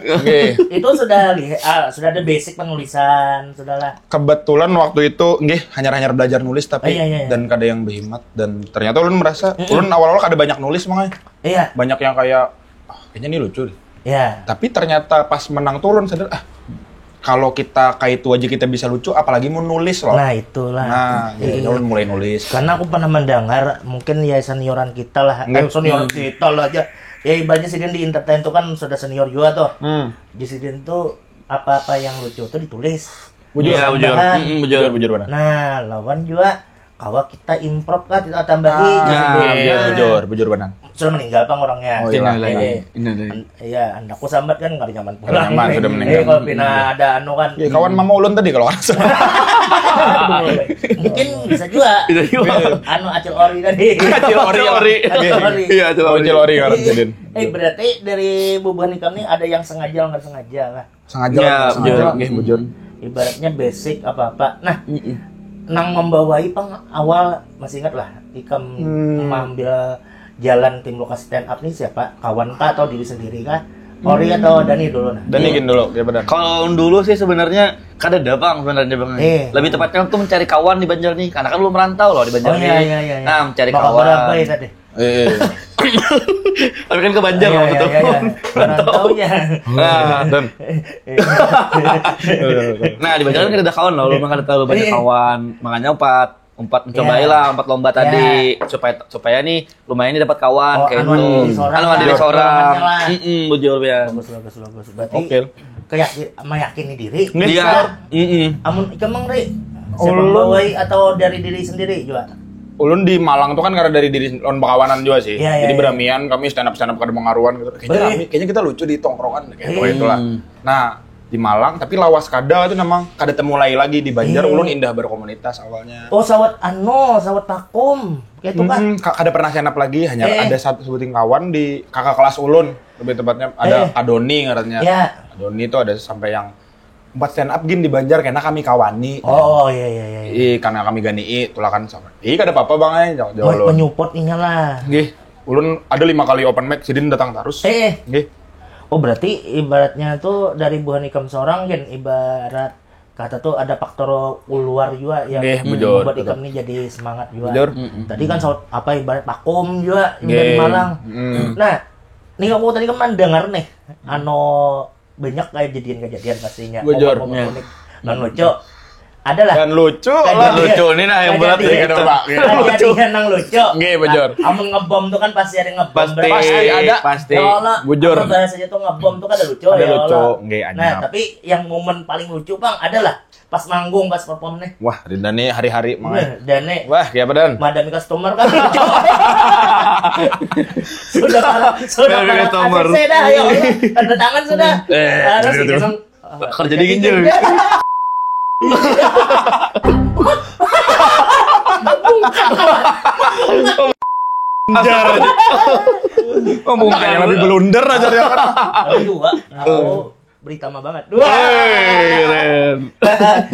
Itu sudah ada basic penulisan, sudahlah. Kebetulan waktu itu hanya belajar nulis tapi dan kada yang berhemat dan ternyata ulun merasa ulun awal-awal kada banyak nulis makanya. Iya. Banyak yang kayak kayaknya ini lucu deh. Ya. Tapi ternyata pas menang turun sadar kalau kita kayak itu aja kita bisa lucu apalagi mau nulis loh. Nah, itulah. Nah, jadi mulai nulis. Karena aku pernah mendengar mungkin ya senioran kita lah. Senioran kita lah aja. Ya ibaratnya Sidin di entertain itu kan sudah senior juga tuh. Di Sidin tuh apa-apa yang lucu tuh ditulis. Bujur benar. Nah, lawan juga kalau kita improv kan kita tambahi. Bujur benar. Sudah meninggal Bang orangnya. Oh iya, anakku sambat kan enggak nyaman pulang. Sudah meninggal. Kalau pina ada kan. Ya, kawan mama ulun tadi kalau orang. Mungkin bisa juga. Acil Ori tadi. Acil Ori. Iya, Acil Ori kan Sidin. Berarti dari bubuhan ikam ini ada yang sengaja nggak sengaja lah. Sengaja. Bujur. Ibaratnya basic apa-apa. Nah, nang membawai awal masih ingat lah ikam mengambil jalan tim lokasi stand up nih siapa? Kawan kah atau diri sendiri kah? Ori atau Dani dulu? Dani dulu, ya benar. Kalau dulu sih sebenarnya kada ada Bang sebenarnya Bang. Lebih tepatnya tuh mencari kawan di Banjar nih, karena kan lu merantau loh di Banjar nih. Iya. Nah, mencari kawan. Berapa ya tadi? Tapi kan ke Banjar loh betul. Merantaunya. Nah, di Banjar kan ada kawan loh, lu kan ada banyak kawan, makanya empat mencobailah empat lomba tadi supaya nih lumayan nih dapat kawan kayak itu. Di seorang. Bujur ya. Bagus. Berarti kayak meyakini diri. Iya. Amun ikam Ri. Siapa bawai atau dari diri sendiri juga? Ulun di Malang tuh kan karena dari diri lawan bakawanan juga sih. Jadi beramian kami stand up kada mengaruan gitu. Kayaknya kita lucu di tongkrongan kayak itulah. Nah, di Malang tapi lawas kada itu memang kada temulai lagi di Banjar ulun indah berkomunitas awalnya. Oh sawat pakum kayak itu kan. Kada pernah stand up lagi hanya ada satu sebutin kawan di kakak kelas ulun lebih tepatnya ada Adoni ngarannya. Adoni itu ada sampai yang 4 stand up gin di Banjar karena kami kawani. Oh iya. Karena kami gani tulakan sama. Kada apa-apa Bang jauh. Menyupport lah. Ulun ada 5 kali open mic Sidin datang terus. Oh berarti ibaratnya tuh dari buhan ikam seorang kan ibarat kata tuh ada faktor luar juga yang membuat ikam ini jadi semangat juga. Tadi kan ibarat pakum juga dari Malang. Nah, nih aku tadi kan dengar nih banyak kayak kejadian pastinya. Non lucu. Adalah dan lucu nih nah yang berat gitu Pak. Kejadian nang lucu. Bujur. Amun ngebom tuh kan pasti ada ngebom. Pasti. Bujur. Bahasanya tuh ngebom tuh kan ada lucu ya. Nah, tapi yang momen paling lucu Bang adalah pas manggung, pas perform nih. Wah, Dani hari-hari mangai. Dani. Wah, kayak apa Dan? Madami customer kan lucu. Sudah customer. Sudah, ayo. Tanda tangan sudah. Harus kerja di ginjal. Makanya lebih blunder aja dia kan. Tapi dua, aku berita mah banget. Dua. Keren.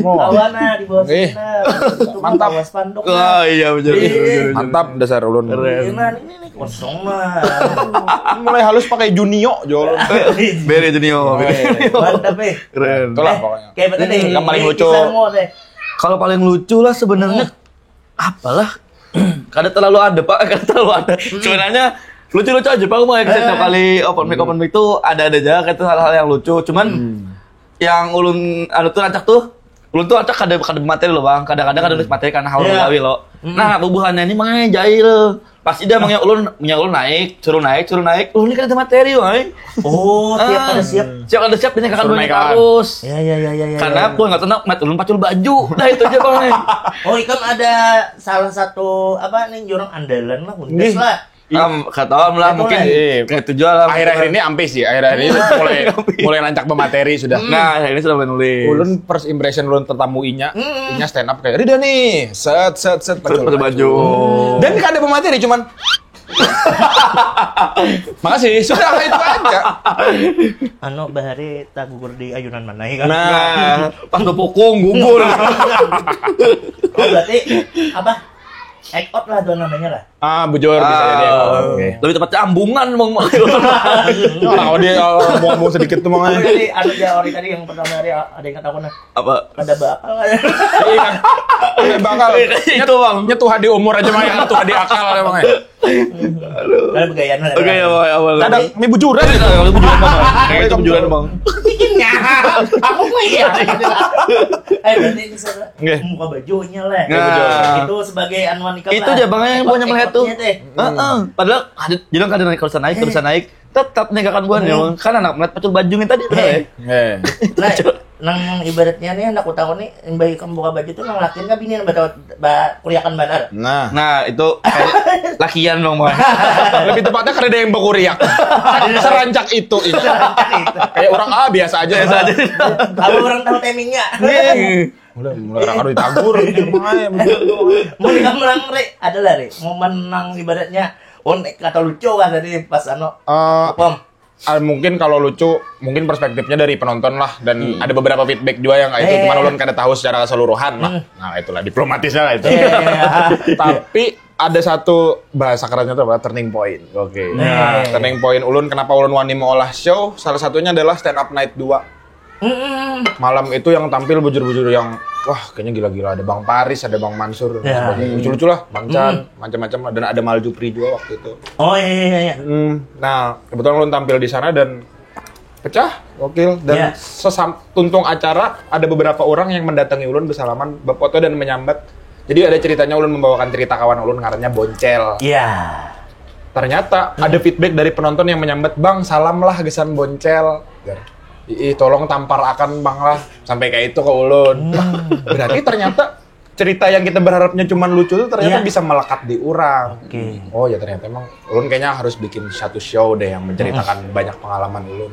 Awana di bawah sana. Mantap. Spanduk. Oh iya bener. Mantap dasar ulun. Ini kosong mah. Mulai halus pakai Junio Jol. Beri Junio. Mantap Keren. Itulah pokoknya. Kayak betul deh. Yang paling lucu. Kalau paling lucu lah sebenarnya apalah. Kadang terlalu ada Pak, kadang terlalu ada. Sebenarnya lucu-lucu aja Pak, mau setiap kali open mic itu ada aja kayak itu hal-hal yang lucu. Cuman yang ulun tuh rancak tuh, ulun tuh rancak kada materi loh Bang. Kadang-kadang ada nulis materi karena hal gawe lo. Nah, bubuhannya ini mah jahil. Pasti dia mangnya ulun naik, suruh naik. Ulun ini kan ada materi, woy. Oh, tiap ada siap. Siap ada siap ini kakak ulun terus. Ya. Karena aku enggak tenang, ulun pacul baju. Nah, itu aja Bang. Oh, ikam ada salah satu apa nih jurang andalan lah, Hundes lah. Kata lah mungkin kayak tujuan lah. Akhir-akhir ini ampe sih. Akhir-akhir ini mulai nancak pemateri sudah. Nah, ini sudah mulai nulis. Ulun first impression ulun tetamu Inya stand up kayak Rida nih. Set pakai baju. Dan kan ada pemateri cuman makasih, sudah itu aja. Bahari tak gugur di ayunan mana kan? Nah, pas bepokong gugur. Oh, berarti apa? Act out lah tuh namanya lah. Bujur bisa jadi. Oke. Lebih tepatnya ambungan Bang. Kalau dia ngomong sedikit tuh Mang. Tadi ada ori tadi yang pertama hari ada yang kata Apa? Ada bakal. Iya. Bakal. Itu Bang. Nyetuh di umur aja Mang, nyetuh di akal emang. Lalu begayaan lah. Oke ya Bang. Kadang mie bujuran. Kalau bujuran Bang. Kayak itu bujuran Bang. Bikinnya. Aku mah ya. Berarti bisa muka bajunya lah. Itu sebagai anuan nikah. Itu aja Bang yang punya melihat tuh. Padahal jadi kan naik terus naik tetap negakan buan ya kan anak melihat pacul baju tadi benar ya. Nang ibaratnya nih anak utang nih bayi kamu buka baju tuh nang lakian kan bini kuriakan banar. Nah itu lakian dong Bang. Lebih tepatnya karena ada yang berkuriak. Serancak itu. Kayak orang biasa aja. Kalau orang tahu timingnya. Mulai orang ditagur. Mau kamu menang ada lah mau menang ibaratnya kata lucu kan tadi pas pom. Mungkin kalau lucu, mungkin perspektifnya dari penonton lah dan ada beberapa feedback juga yang itu cuma ulun kada tahu secara keseluruhan lah. Nah, itulah diplomatisnya lah itu. Tapi ada satu bahasa kerennya tuh apa? Turning point. Oke. Nah, turning point ulun kenapa ulun wani mau olah show? Salah satunya adalah Stand Up Night 2. Malam itu yang tampil bujur-bujur yang wah kayaknya gila-gila, ada Bang Paris, ada Bang Mansur, lucu-lucu lah, Bang Chan, macam-macam lah, dan ada Mal Jupri juga waktu itu. Oh iya. Nah kebetulan ulun tampil di sana dan pecah, gokil, dan tuntung acara ada beberapa orang yang mendatangi ulun bersalaman, berfoto dan menyambat. Jadi ada ceritanya ulun membawakan cerita kawan ulun ngarannya Boncel. Iya. Ternyata ada feedback dari penonton yang menyambat, Bang salam lah gesan Boncel. Tolong tampar akan Bang lah, sampai kayak itu ke ulun. Berarti ternyata cerita yang kita berharapnya cuma lucu itu ternyata bisa melekat di orang. Oh ya ternyata emang ulun kayaknya harus bikin satu show deh yang menceritakan banyak pengalaman ulun.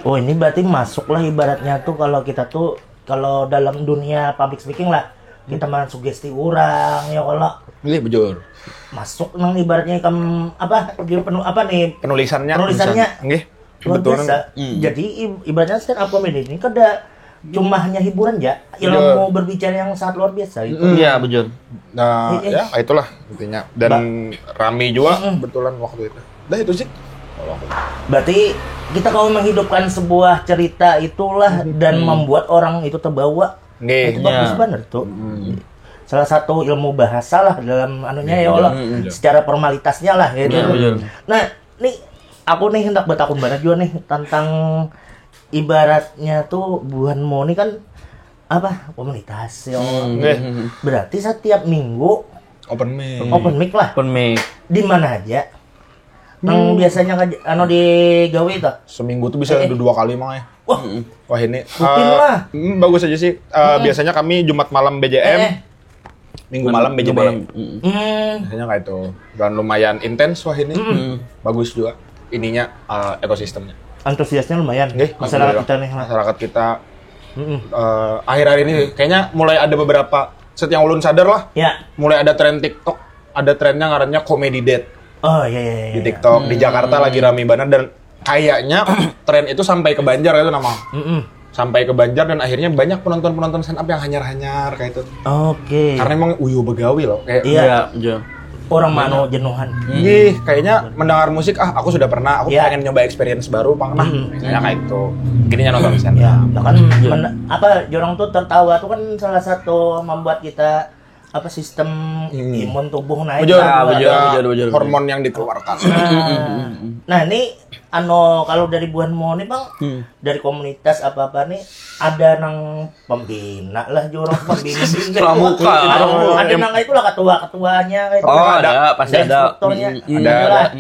Oh ini berarti masuk lah ibaratnya tuh kalau kita tuh kalau dalam dunia public speaking lah kita malah sugesti orang ya kalau. Iya bujur. Masuk nang ibaratnya penulisannya. Nggih. Betul. Jadi ibaratnya stand up comedy ini kan ada cuma hanya hiburan ya, ilmu berbicara yang sangat luar biasa itu. Iya, betul. Nah, ya itulah intinya. Dan rame juga kebetulan waktu itu. Dah itu sih. Berarti kita kalau menghidupkan sebuah cerita itulah dan membuat orang itu terbawa. Itu bagus banget tuh. Salah satu ilmu bahasa lah dalam anunya ya Allah. Secara formalitasnya lah gitu. Nah, nih aku nih hendak bertakun banget juga nih tentang ibaratnya tuh Buan Mo ini kan apa komunitas ya. Berarti setiap minggu open mic lah. Di mana aja? Biasanya di gawe itu. Seminggu tuh bisa ada 2 kali Mang ya. Wah ini rutin lah. Bagus aja sih. Biasanya kami Jumat malam BJM. Minggu malam BJB. Biasanya kayak itu. Dan lumayan intens wah ini. Bagus juga. Ininya ekosistemnya. Antusiasnya lumayan. Masyarakat kita akhir-akhir ini kayaknya mulai ada beberapa set yang ulun sadar lah. Mulai ada tren TikTok, ada trennya ngarannya comedy date. Oh iya. Di TikTok di Jakarta lagi rame banget dan kayaknya tren itu sampai ke Banjar itu nama. Sampai ke Banjar dan akhirnya banyak penonton stand up yang hanyar-hanyar kayak itu. Oke. Karena emang uyu begawi loh kayak. Iya. Orang mano jenuhan. Kayaknya mendengar musik aku sudah pernah, aku pengen nyoba experience baru, kayaknya kayak itu. Gininya nonton stand up. Ya kan jorong tuh tertawa tuh kan salah satu membuat kita sistem imun tubuh naik. Betul. Hormon yang dikeluarkan. Nah, ini kalau dari Buan Mo nih Bang, dari komunitas apa-apa nih ada nang pembina lah jorong pembimbing pramuka. Ada nang itulah ketua-ketuanya kayak itu. Ada, pasti ada. Ada.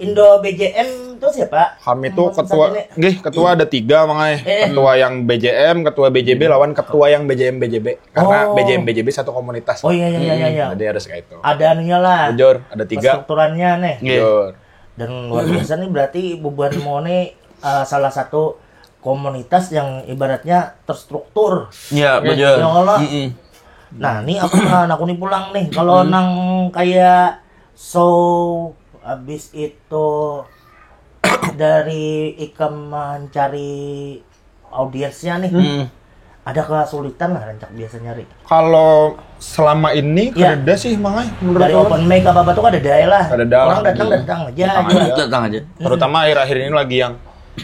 Indo BJM itu siapa? Kami tuh ketua ada 3 makanya. Ketua yang BJM, ketua BJB lawan ketua yang BJM BJB. Karena BJM BJB satu komunitas. Oh iya. Jadi harus kayak itu. Ada anunya lah. Bujur, ada 3. Strukturannya nih. Bujur. Dan luar biasa nih berarti Buan Mo nih salah satu komunitas yang ibaratnya terstruktur. Iya, betul. Ya Allah. Nah, ini aku nih pulang nih. Kalau nang kayak show habis itu dari Ikam mencari audiensnya nih. Ada kesulitan lah rancak biasa nyari. Kalau selama ini ada sih makanya menurut dari open mic apa tuh ada daya lah. Orang datang aja. Datang aja. Terutama akhir-akhir ini lagi yang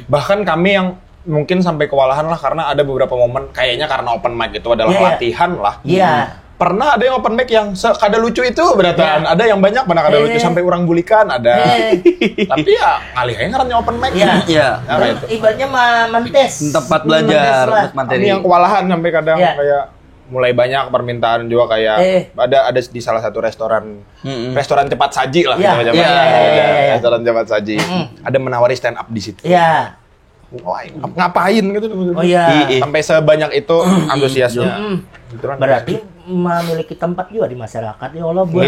bahkan kami yang mungkin sampai kewalahan lah karena ada beberapa momen kayaknya karena open mic itu adalah latihan lah. Iya. Pernah ada yang open mic yang kada lucu itu beratan. Ada yang banyak pernah kada lucu sampai orang bulikan ada. Tapi ya ngalih aja ngarannya open mic. Iya. Ibaratnya mentes. Tempat belajar materi. Ini yang kewalahan sampai kadang kayak mulai banyak permintaan juga kayak ada di salah satu restoran cepat saji lah restoran cepat saji. Ada menawari stand up di situ. Iya. Ngapain gitu. Oh iya. Sampai sebanyak itu antusiasnya. Berarti memiliki tempat juga di masyarakat ya Allah buat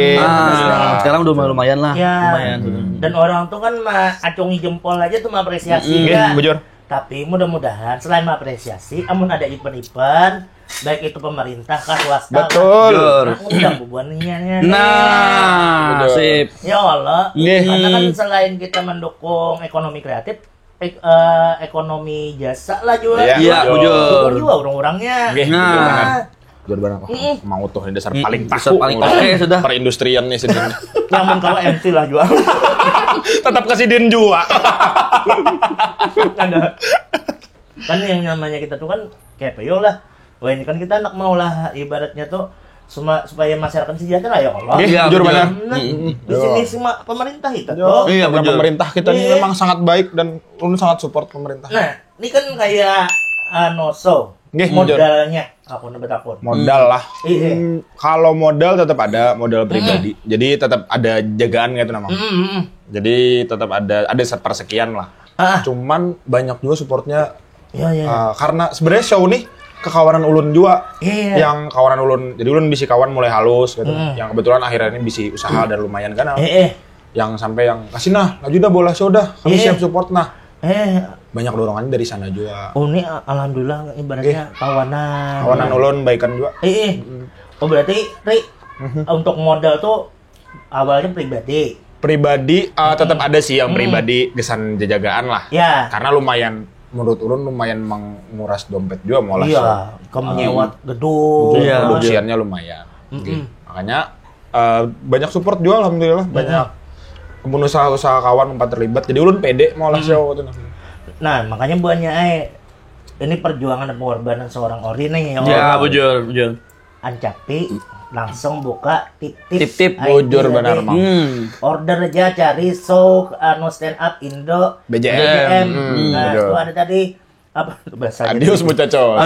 sekarang udah lumayan lah. Lumayan. Dan orang tuh kan acungi jempol aja tuh mengapresiasi ya. Bujur. Tapi mudah-mudahan selain mengapresiasi, amun ada event-event baik itu pemerintah kah swasta. Betul. Undang bubuannya. Nah, sip. Ya Allah. Karena kan selain kita mendukung ekonomi kreatif, ekonomi jasa lah juga. Iya, bujur. Juga orang-orangnya. Jujur banget. Mau tuh ini dasar paling taku. Sudah. Perindustrian nih sini. Namun kalau MC lah jual. Tetap kasih din juga. Kan yang namanya kita tuh kan kayak peyo lah. Wah ini kan kita anak mau lah ibaratnya tuh supaya masyarakat sejahtera ya Allah. Iya, jujur benar. Di sini semua pemerintah itu tuh. Iya, pemerintah kita ini memang sangat baik dan sangat support pemerintah. Nah, ini kan kayak modalnya modal lah. Kalau modal tetap ada modal pribadi. Jadi tetap ada jagaan gitu namanya. Jadi tetap ada persekian lah. Cuman banyak juga supportnya. Karena sebenarnya show nih kekawanan ulun juga. Yang kawanan ulun. Jadi ulun bisa kawan mulai halus gitu. Yang kebetulan akhirnya ini bisa usaha dan lumayan kan. Yang sampai yang kasih nah, laju dah bola show dah. Kami siap support nah. Banyak dorongannya dari sana juga. Oh ini alhamdulillah ibaratnya kawanan ulun baikan juga. Oh berarti untuk modal tuh awalnya pribadi tetap ada sih yang pribadi kesan jajagaan lah. Karena lumayan menurut ulun lumayan menguras dompet juga malah. Kamu nyewa gedung. Produksiannya lumayan. Makanya banyak support juga alhamdulillah banyak. Usaha kawan empat terlibat. Jadi ulun pede mau lah show gitu. Nah, makanya buahnya ini perjuangan dan pengorbanan seorang Ori nih. Ya, bujur. Ancapi langsung buka tip bujur benar Mang. Order aja cari show stand up Indo BJM. Nah, itu ada tadi apa bahasa Adios muchachos.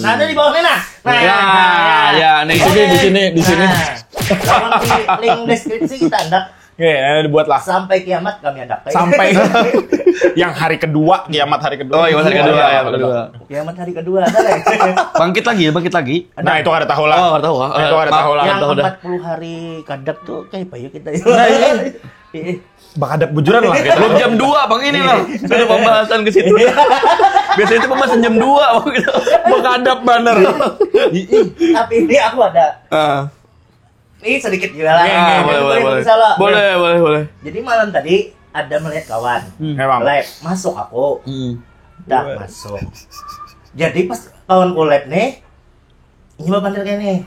Nah, ada di bawah nih nah. Ya, nih di sini. Link deskripsi kita anda. Dibuat lah. Sampai kiamat kami adakan. Sampai yang hari kedua, kiamat hari kedua. Oh, kiamat hari kedua. Kiamat hari kedua ada lah. Bangkit lagi. Nah, itu ada tahu lah. Itu ada tahu lah. Yang 40 hari kadap tuh kayak payu kita. Nah, ini. Bakadap bujuran lah. Belum jam 2, Bang ini lah. Sudah pembahasan ke situ. Biasanya itu pembahasan jam 2, Bang gitu. Bakadap bener. Tapi ini aku ada. Nih sedikit juga lah. Boleh. Jadi malam tadi ada melihat kawan. Live masuk aku. Masuk. Jadi pas kawanku live nih, ini bandel kayak nih.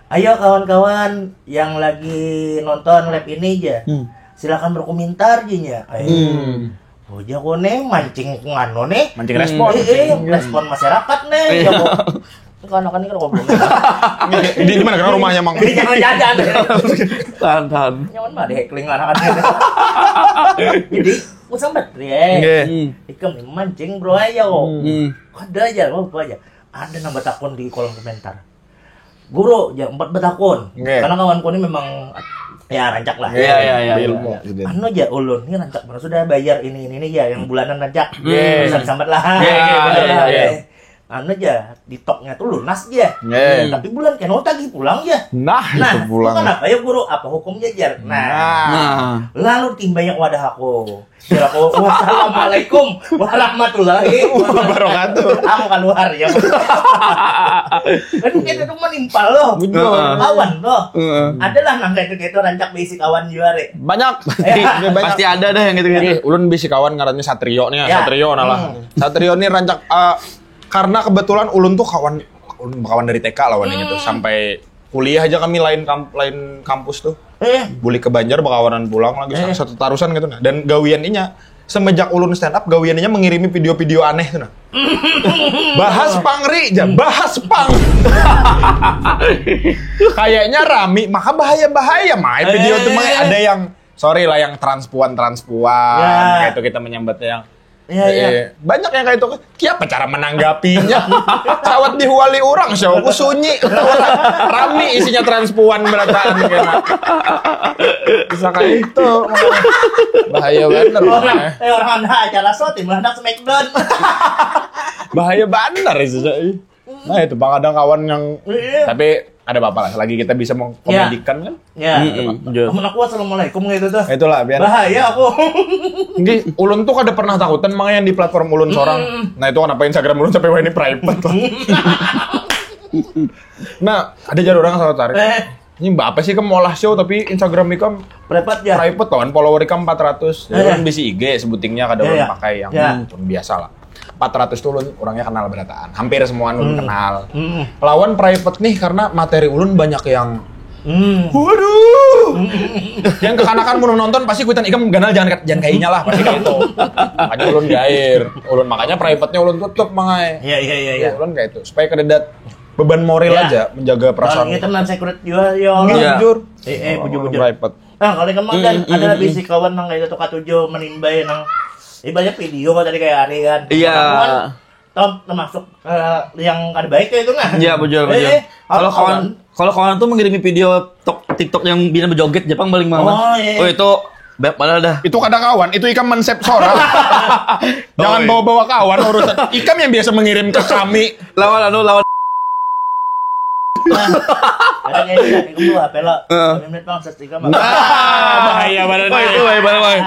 Ayo kawan-kawan yang lagi nonton live ini aja. Silakan berkomentar aja. Oh, jago nih mancing ngano nih. Mancing respon. Respon masyarakat nih. Jago. Kan ini kan ngobrol. Di mana kan rumahnya Mang? Jangan jajan. Tahan. Nyaman mah deh keling anak-anak. Jadi, usah baterai. Ikam nih mancing bro aja kok. Ada aja, ada nambah takun di kolom komentar. Guru, ya 4 betakun. Karena kawanku ini memang ya rancak lah. Iya. Anu aja ulun, ini rancak bener sudah bayar ini ya yang bulanan rancak. Sambat lah. Anu aja di toknya tuh lunas aja. Tapi bulan kena tagih pulang ya. Nah itu pulang. Kenapa ya guru? Apa hukum jajar? Nah. Lalu timbanya wadah aku. Kira aku wassalamualaikum warahmatullahi wabarakatuh. Aku keluar ya. Kan kita tuh menimpal loh. Kawan loh. Adalah nang kayak gitu rancak basic kawan juare. Banyak. Pasti ada dah yang gitu-gitu. Ulun bisi kawan ngarannya Satrio nih, Satrio nalah. Satrio nih rancak karena kebetulan ulun tuh kawan dari TK lawannya gitu sampai kuliah aja kami lain kampus tuh. Boleh ke Banjar bakawanan pulang lagi satu tarusan gitu nah. Dan gawianinya semenjak ulun stand up gawianinya mengirimi video-video aneh tuh nah. Bahas pangri aja, bahas pang. Kayaknya rame, maka bahaya main video tuh ada yang sorry lah yang transpuan kayak itu kita menyambatnya yang banyak yang kayak itu. Siapa cara menanggapinya? Cawat dihuali orang, aku sunyi. Rame isinya transpuan berataan kena. Bisa kayak itu. Bahaya bener. Orang anda acara shooting, anda smackdown. Bahaya bener itu. Nah itu bang ada kawan yang tapi ada apa-apa lah, selagi kita bisa mengkomedikan kan? Amun aku assalamualaikum gitu tuh. Itulah biar. Bahaya aku. Nggih, ulun tuh kada pernah takutan makanya di platform ulun sorang. Nah itu kenapa Instagram ulun sampai ini private lah. Nah ada jalur orang salah tarik. Ini mbak apa sih kamu olah show tapi Instagram ikam private ya. Private kawan follower ikam 400. Jadi ulun bisi IG sebutingnya kada ulun pakai yang biasa lah. 400 tuh ulun orangnya kenal berataan. Hampir semua ulun kenal. Lawan private nih karena materi ulun banyak yang waduh. Yang kekanakan mau nonton pasti kuitan ikam ganal jangan kayaknya lah pasti kayak itu. Makanya ulun gair. Makanya private-nya ulun tutup mangai. Iya. Ulun kayak itu supaya kededat beban moral aja menjaga perasaan. Kalau kita nan secret juga ya. Jujur. Bujur. Private. Nah, kalau kemarin ada lebih si kawan nang kayak itu katujo menimbai nang banyak video kok tadi kayak Ari kan. Iya. Termasuk yang ada baik kayak itu nah. Iya, bujur. Kalau kawan tuh mengirimi video TikTok yang bisa berjoget Jepang paling mama. Oh itu padahal dah. Itu kadang kawan, itu ikam mensep sora. Jangan bawa-bawa kawan urusan. Ikam yang biasa mengirim ke kami. Lawan. Kadang kayak gitu HP lo. Menit bang setika mah. Bahaya badan. Bahaya.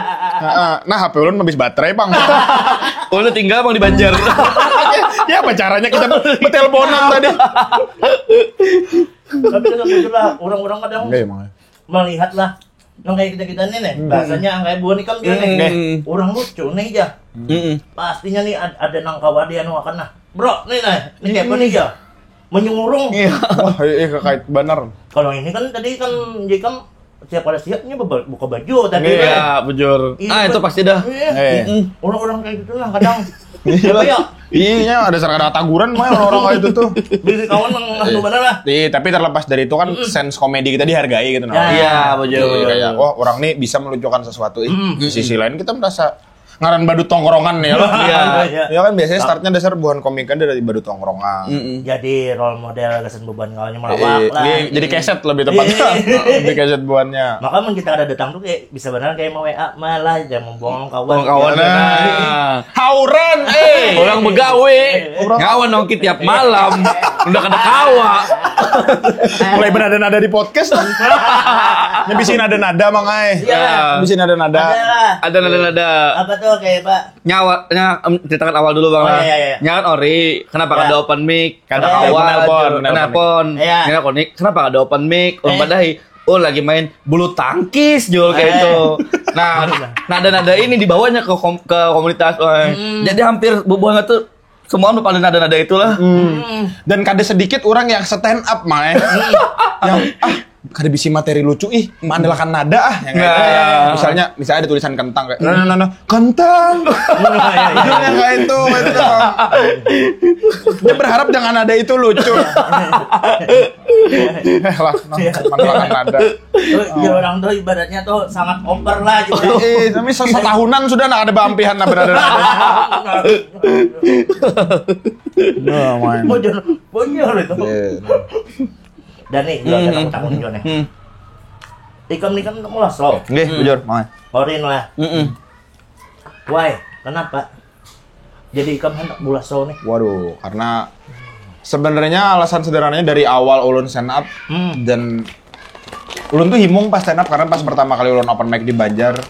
Nah, HP ulun habis baterai, Bang. Ulun tinggal Bang di Banjar. Ya apa caranya kita berteleponan tadi? Tapi kan lah orang-orang kadang melihat lah yang kayak kita nih bahasanya kayak buah nikam juga nih. Orang lucu nih aja. Pastinya nih ada nang kawadi anu akan nah. Bro, nih kayak apa nih ya? Menyungurung. Wah, kait benar. Kalau ini kan tadi kan jika siap pada siapnya buka baju tadi. Iya, bujur. Itu pasti dah. Orang-orang kayak gitu lah kadang. Siapa ya? Iya, ada serangga taguran mah orang-orang kayak itu tuh. Bisa kawan nang mana lah. Tapi terlepas dari itu kan sense komedi kita dihargai gitu nah. Iya, bujur. Kayak orang nih bisa melucukan sesuatu. Di sisi lain kita merasa ngaran badut tongkrongan ya loh. Iya kan biasanya startnya dasar buhan komik kan dari badut tongkrongan. Jadi role model kesan beban kawannya melawak lah. Jadi keset lebih tepatnya. Lebih keset buannya. Maka mun kita ada datang tuh kayak bisa beneran kayak mau WA malah jangan membohong kawan. Hauran orang begawe. Ngawan nongki tiap malam. Udah kada kawa. Mulai berada-nada di podcast. Nyebisin nada-nada mangai. Nyebisin nada-nada. Ada nada-nada. Apa tuh kayak Pak? Ceritakan awal dulu Bang lah. Nyawan Ori, kenapa kada open mic? Kada awal. Kenapa kada open mic? Kenapa kada open mic? Padahal oh lagi main bulu tangkis Jul kayak itu. Nah, nada-nada ini dibawanya ke komunitas. Jadi hampir bubuhan tuh semua udah pada nada-nada itulah. Dan kada sedikit orang yang stand up mah yang kada bisi materi lucu mengandalkan nada misalnya ada tulisan kentang kayak kentang yang kayak itu dia berharap dengan nada itu lucu mengandalkan nada ya orang tuh ibaratnya tuh sangat over lah gitu tapi setahunan sudah nggak ada bampihan nada bocor itu. Dan nih, kita tamu nih, Jon ya. Ikam nih kan mulai slow. Nggih, bujur, mang. Orin lah. Why? Kenapa? Jadi ikam hendak mulai slow nih. Waduh, karena sebenarnya alasan sederhananya dari awal ulun stand up dan ulun tuh himung pas stand up karena pas pertama kali ulun open mic di Banjar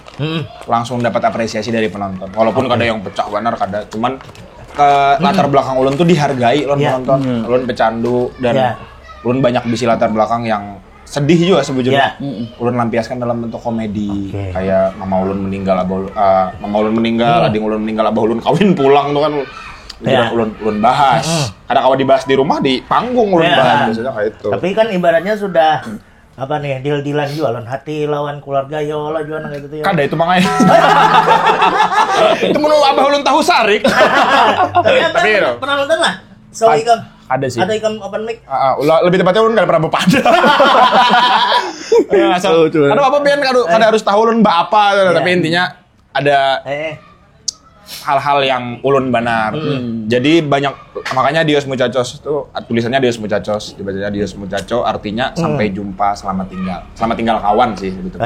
langsung dapat apresiasi dari penonton. Walaupun kada yang pecah benar kada, cuman ke latar belakang ulun tuh dihargai ulun penonton. Ulun pecandu dan ulun banyak bisi latar belakang yang sedih juga sebujurnya. Ulun lampiaskan dalam bentuk komedi. Kayak mama ulun meninggal, adik ulun meninggal, abah ulun kawin pulang tuh kan. Ulun bahas. Ada kawan dibahas di rumah, di panggung ulun bahas biasanya kayak itu. Tapi kan ibaratnya sudah apa nih, deal-dealan jualan hati lawan keluarga ya Allah jualan kayak gitu ya. Kada itu mangai. Itu menurut abah ulun tahu sarik. Tapi pernah nonton lah. So ikam ada sih. Ada ikam open mic. Lebih tepatnya ulun kada pernah bepada. Aduh apa Ben kada harus tahu ulun mbak apa, tapi intinya ada hal-hal yang ulun benar. Jadi banyak, makanya Dios Muchachos itu tulisannya Dios Muchachos, dibacanya Dios Muchacho, artinya sampai jumpa, selamat tinggal. Selamat tinggal kawan sih gitu.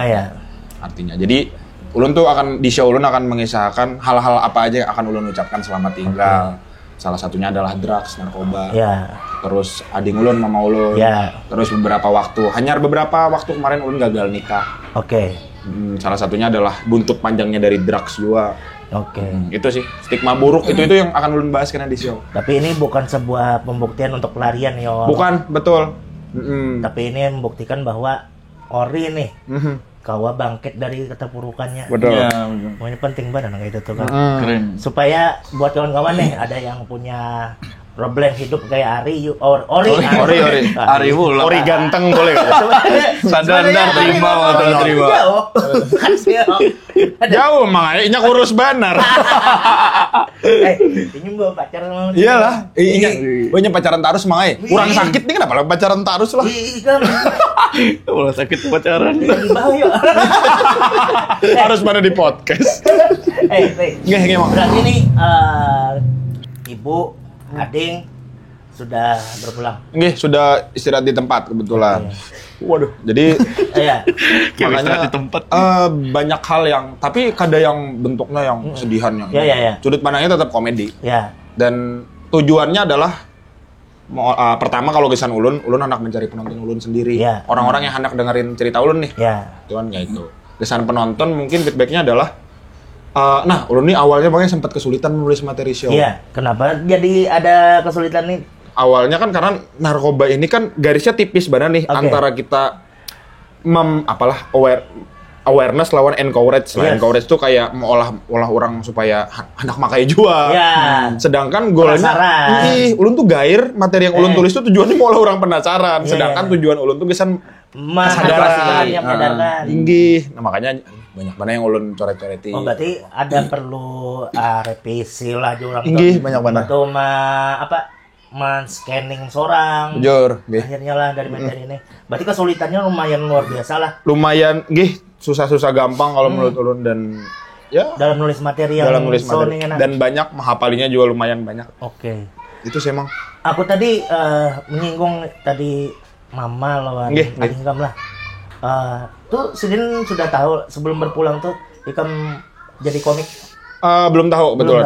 Artinya. Jadi ulun tuh akan di show ulun akan mengisahkan hal-hal apa aja yang akan ulun ucapkan selamat tinggal. Salah satunya adalah drugs, narkoba. Terus adik ulun, mama ulun. Terus beberapa waktu kemarin ulun gagal nikah. Salah satunya adalah buntut panjangnya dari drugs juga. Itu sih stigma buruk itu yang akan ulun bahas karena di show. Tapi ini bukan sebuah pembuktian untuk pelarian ya. Bukan, betul. Tapi ini membuktikan bahwa Ori nih kawa bangkit dari keterpurukannya. Betul. Ini penting banget kayak itu tuh kan. Keren. Supaya buat kawan-kawan nih ada yang punya problem hidup kayak Ari, Ori. Ari pula. Ori ganteng boleh. Sadar terima. Jauh makanya inya kurus benar. Ini bawa pacaran. Iyalah, inya pacaran terus makanya. Kurang sakit nih kenapa pacaran terus lah. Kalau sakit pacaran. Harus mana di podcast. Berarti nih ibu, ading sudah berpulang. Nggih, sudah istirahat di tempat kebetulan. Waduh, jadi makanya di tempat banyak hal yang tapi kada yang bentuknya yang sedihan yang. Sudut pandangnya tetap komedi. Dan tujuannya adalah pertama kalau kesan ulun hendak mencari penonton ulun sendiri. Orang-orang yang hendak dengerin cerita ulun nih. Tujuannya itu. Kesan penonton mungkin feedbacknya adalah ulun nih awalnya makanya sempat kesulitan menulis materi show. Kenapa jadi ada kesulitan nih? Awalnya kan karena narkoba ini kan garisnya tipis banget nih antara kita awareness lawan encourage. Encourage tuh kayak olah orang supaya hendak makai juga. Sedangkan goalnya ulun tuh gair materi yang ulun tulis tuh tujuannya mau olah orang penasaran. Sedangkan tujuan ulun tuh kesan kesadaran. Tinggi. Nah makanya banyak mana yang ulun coret-coreti. Berarti ada perlu revisi lah orang tuh. Banyak banget. Untuk men-scanning seorang. Jujur, akhirnya lah dari materi ini. Berarti kesulitannya lumayan luar biasa lah. Lumayan, susah-susah gampang kalau menurut ulun dan dalam nulis materi yang dan banyak menghafalinya juga lumayan banyak. Itu sih emang. Aku tadi menyinggung tadi mama lawan Ikam lah. Tuh Sidin sudah tahu sebelum berpulang tuh Ikam jadi komik? Belum tahu betul.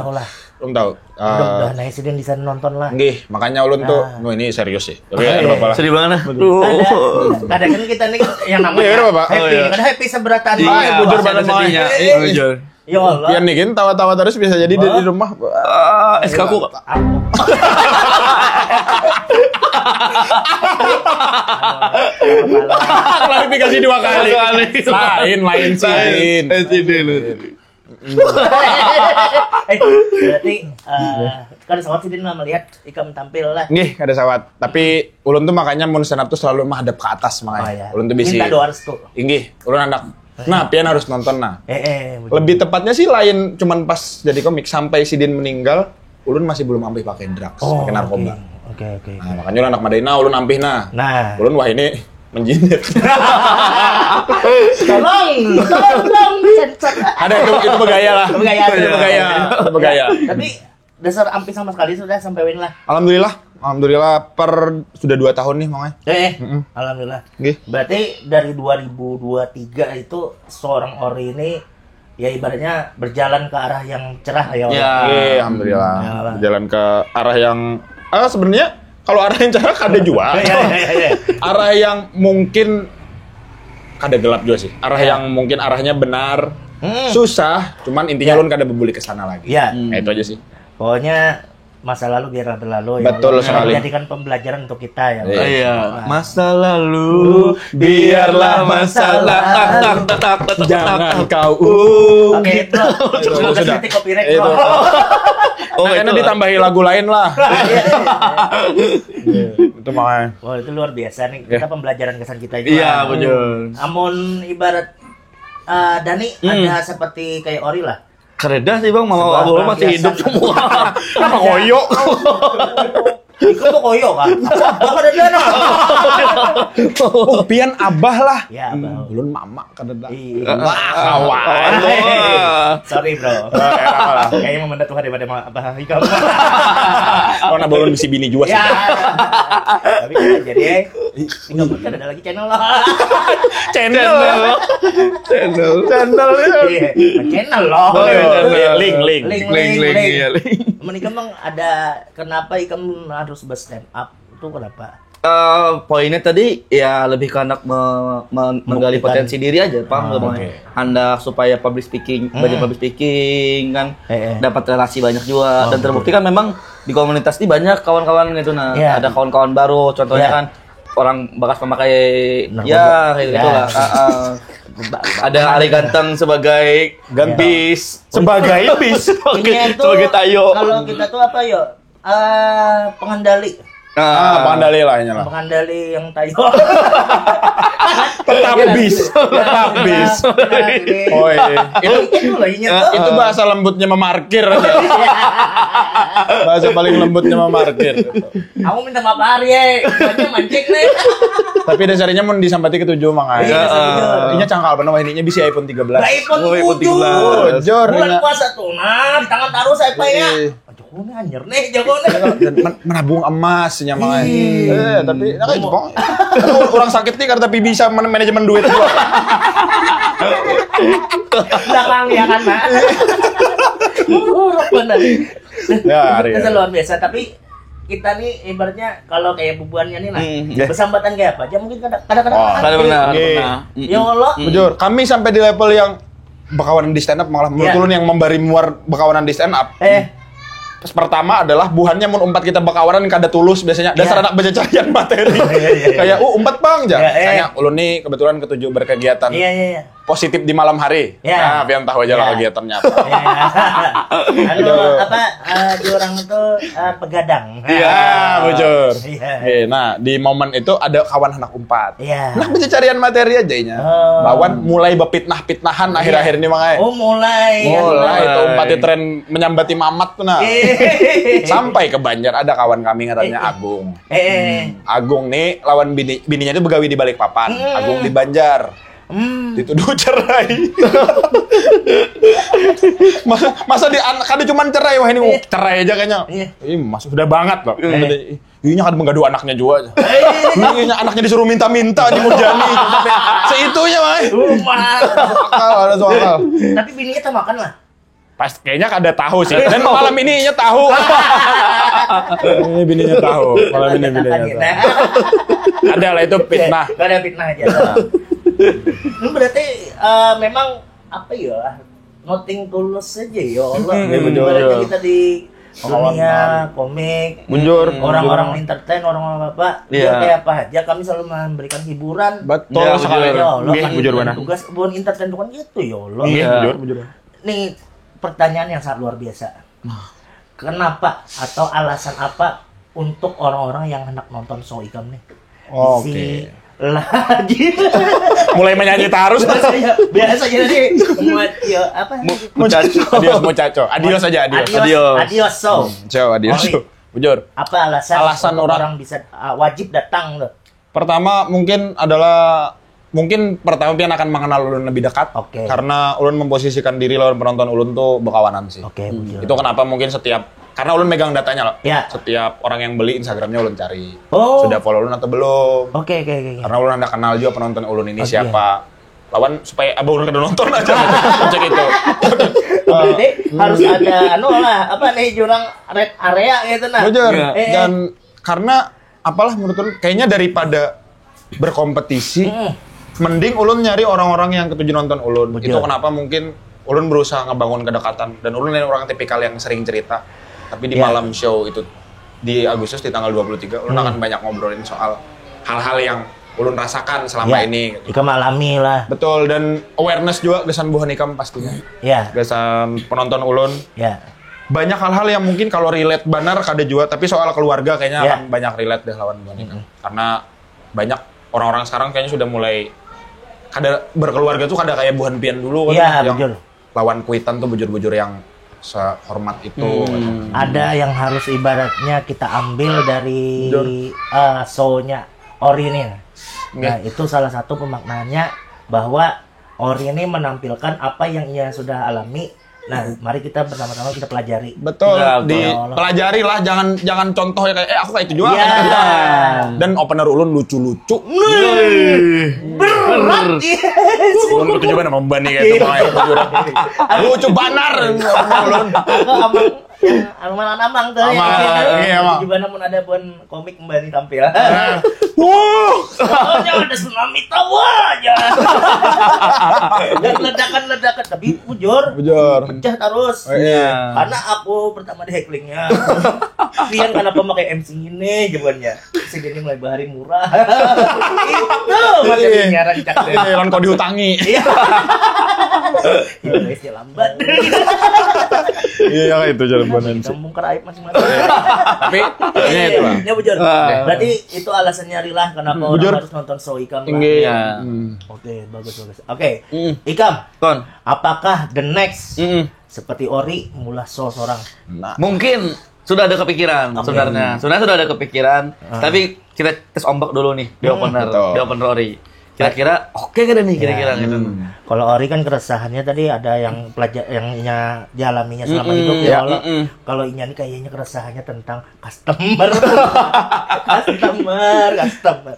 Belum tahu. Udah naik Sidin bisa nonton lah. Nggih, makanya ulun tuh ini serius sih. Sedih banget. Kadang kan kita nih yang namanya happy. Kan happy seberatan. Bujur banget sedihnya. Bujur. Ya Allah. Biar nih tawa-tawa terus bisa jadi di rumah. SK ku. Klarifikasi 2 kali. Lain Sidin. Berarti kan sawat Sidin mah melihat Ikam tampil lah. Nggih, ada sawat. Tapi ulun tuh makanya mun stand up tuh selalu menghadap ke atas makanya. Ulun tuh bisi. Minta doa restu. Inggih, ulun anak. Nah, pian harus nonton nah. Betul. Lebih tepatnya sih lain cuman pas jadi komik sampai Sidin meninggal, ulun masih belum ampih pakai drugs, pakai narkoba. Oke. Nah, makanya ulun anak Madina ulun ampih nah. Ulun wah ini menjinit. Tolong sensor. Ada itu begaya lah. Begaya. Tapi dasar ampih sama sekali sudah sampai win lah. Alhamdulillah sudah 2 tahun nih makanya. Alhamdulillah. Nggih. Berarti dari 2023 itu seorang Ori ini ya ibaratnya berjalan ke arah yang cerah ya. Alhamdulillah. Berjalan ke arah yang sebenarnya kalau arah yang cerah kada jua. Arah yang mungkin kada gelap juga sih. Arah yang mungkin arahnya benar. Susah, cuman intinya lu kada bebuli ke sana lagi. Itu aja sih. Pokoknya masa lalu biarlah berlalu ya. Betul sekali. Jadikan pembelajaran untuk kita ya. Masa lalu biarlah masalah. Jangan kau Oke, itu. Sudah. Copyright, itu. Karena ditambahi lagu lain lah. Itu makanya. Wah, itu luar biasa nih. Kita pembelajaran kesan kita itu. Iya, betul. Amun ibarat Dani ada seperti kayak Ori lah. Kereda sih bang, mama abang masih hidup semua. Kenapa koyo? Ikut tuh koyo kan? Bapak ada dia nah. Pian abah lah. Ya abah. Ulun mama kadang. Kawan. Sorry bro. Kayaknya memendat Tuhan daripada abah Ikam. Karena belum bisi bini juga sih. Tapi jadi Ikam kan ada lagi channel lah. Channel loh. Link. Menikah bang ada kenapa Ikam harus stand up itu kenapa? Poinnya tadi ya lebih ke anak menggali potensi diri aja, paham nggak bang? Hendak supaya public speaking, belajar public speaking kan, dapat relasi banyak juga dan terbukti kan memang di komunitas ini banyak kawan-kawan gitu nah, ada kawan-kawan baru, contohnya kan orang bekas pemakai kayak gitu lah. Ada Ari Ganteng sebagai bis, sebagai tayo. Kalau kita tuh apa yo? Pengendali. Pengendali lah ini lah. Pengendali yang tayo. Tetap bis. Oh itu bahasa lembutnya memarkir. Bahasa paling lembutnya memarkir. Aku minta maaf Ari ya, mancing nih. Tapi dasarnya mau disambati ke 7 makanya. Ininya cangkal penuh, ininya bisa iPhone 13. iPhone 13. Bulan puasa tuh, nah di tangan taruh saya ya. Joko nih anjir nih, Joko nih. Dan menabung emasnya makanya. Tapi itu bang. Orang sakit nih karena tapi bisa manajemen duit gua. Belakang ya kan, Pak. Benar. Ya, itu luar biasa, tapi kita nih ibaratnya kalau kayak bubuannya nih lah, bersambatan kayak apa aja mungkin kadang-kadang benar. Ya Allah. Jujur, kami sampai di level yang bekawanan di stand up malah menurut yang memberi muar bekawanan di stand up. Pertama adalah buhannya mun umpat kita bekawanan kada tulus biasanya dasar anak baca carian materi. Kayak umpat bang ja. Saya ulun nih kebetulan ketujuh berkegiatan. Positif di malam hari. Nah, biar tahu aja lah kegiatannya apa. Di orang itu pegadang. Iya, bujur. Nah, di momen itu ada kawan anak umpat. Nah, baca carian materi aja nya. Lawan mulai bepitnah-pitnahan akhir-akhir ini makanya. Oh, mulai. Itu umpatnya tren menyambati mamat tuh nah. Sampai ke Banjar ada kawan kami katanya Agung. Agung nih lawan bininya itu begawi di Balikpapan. Agung di Banjar. Dituduh cerai. Masa kan cuma cerai, wah ini cerai aja kayaknya. Mas sudah banget loh. Ini kan menggaduh anaknya juga. Ini anaknya disuruh minta-minta di Murjani. Seitunya mah. Ada soal. Tapi bininya tak makan lah. Pas kayaknya kada tahu sih. Dan malam ininya tahu. Ini bininya tahu. Malam ini bininya tahu. Ada lah itu fitnah. Ada fitnah aja. Itu berarti memang apa ya? Nothing tulus saja ya Allah. Berarti kita dunia komik, orang-orang entertain, orang-orang bapak, dia kayak apa aja kami selalu memberikan hiburan. Betul sekali. Ya Allah, kan bujur mana? tugas bukan entertain bukan gitu ya Allah. Bujur. Nih pertanyaan yang sangat luar biasa. Kenapa atau alasan apa untuk orang-orang yang hendak nonton show Ikam nih? Oke. Lagi Mulai menyanyi terus. biasa jadi apa? Muchacho. Adios aja, adios. Adios show. Adios. Bujur. Apa alasan orang bisa wajib datang loh? Pertama pertama pian akan mengenal ulun lebih dekat. Karena ulun memposisikan diri lawan penonton ulun tuh bekawanan sih. Itu kenapa mungkin karena ulun megang datanya loh. Setiap orang yang beli Instagramnya ulun cari. Sudah follow ulun atau belum? Oke. Karena ulun anda kenal juga penonton ulun ini siapa. Lawan supaya abang ulun nonton aja. Cek itu. Berarti harus ada jurang red area gitu nah. Bujur. Dan karena menurut ulun kayaknya daripada berkompetisi mending ulun nyari orang-orang yang ketujuh nonton ulun. Itu kenapa mungkin ulun berusaha ngebangun kedekatan dan ulun orang tipikal yang sering cerita. Tapi di malam show itu di Agustus di tanggal 23 ulun akan banyak ngobrolin soal hal-hal yang ulun rasakan selama ini. Ikam alami lah. Betul, dan awareness juga gesan buhan Ikam pastinya. Gesan penonton ulun. Banyak hal-hal yang mungkin kalau relate banar kada juga, tapi soal keluarga kayaknya akan banyak relate deh lawan buhan Ikam. Karena banyak orang-orang sekarang kayaknya sudah mulai kada berkeluarga tuh kada kayak buhan pian dulu kan yang lawan kuitan tuh bujur-bujur yang sehormat itu. Ada yang harus ibaratnya kita ambil dari show-nya Ori ini. Nah, itu salah satu pemaknaannya bahwa Ori ini menampilkan apa yang ia sudah alami. Nah, mari kita bersama-sama kita pelajari. Betul, dipelajari lah, jangan contoh ya kayak aku kayak itu juga. Dan opener ulun lucu-lucu. Berat. Ulun kutu juga nama membani kayak itu. Lucu banar ulun. Amalan amang tuh. Gimana pun ada pun komik kembali tampil. Soalnya ada tsunami tahu aja. Dan ledakan tapi bujur. Pecah terus. Karena aku pertama di hacklingnya. Pian kenapa pakai MC ini jawabannya. Si Denny mulai bahari murah. Itu macam nyaran cak. Lawan kau diutangi. Indonesia lambat. Iya itu jalan bonan sih. Kampung keraib masing-masing. Tapi ini itu lah. Ya bujur. Berarti itu alasannya Rilah kenapa orang harus nonton show Ikam. Oke, bagus. Oke. Ikam. Apakah the next seperti Ori mulai show seorang? Mungkin sudah ada kepikiran sebenarnya. Sebenarnya sudah ada kepikiran, tapi kita tes ombak dulu nih di opener Ori. Kira-kira oke kan nih kira-kira gitu. Kalau Ori kan keresahannya tadi ada yang yang dialaminya selama hidup ya Allah. Kalau Inya nih kayaknya keresahannya tentang customer.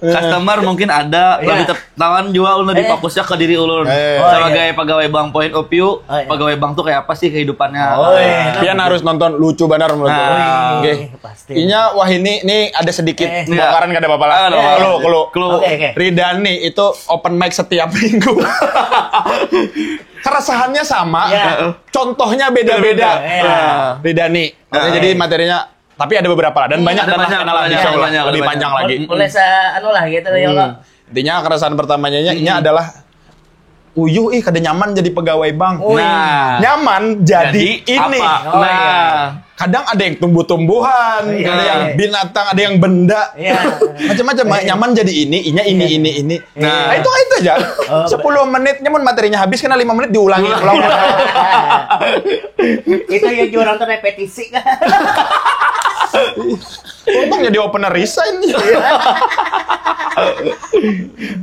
Customer mungkin ada, lebih tawan juga ulun difokusnya ke diri ulun. Sebagai pegawai bank point of view, pegawai bank tuh kayak apa sih kehidupannya? Pian harus nonton lucu benar menurut gue. Pasti. Inya wah ini ada sedikit bongkaran kada apa-apa lah. Kalau Ridani itu open mic setiap minggu. Keresahannya sama, contohnya beda-beda. Ridani. Jadi materinya, tapi ada beberapa lah dan banyak kenalan lebih panjang lagi. Boleh gitu ya Allah. Intinya keresahan pertamanya ini adalah Uyuh kada nyaman jadi pegawai bank. Nyaman jadi ini. Kadang ada yang tumbuh-tumbuhan, ada yang binatang, ada yang benda. Macam-macam. Nyaman jadi ini. Nah, itu aja. 10 menit nyaman materinya habis kena 5 menit diulangi. Itu yang jualan tuh repetisi kan. Untung jadi opener resign.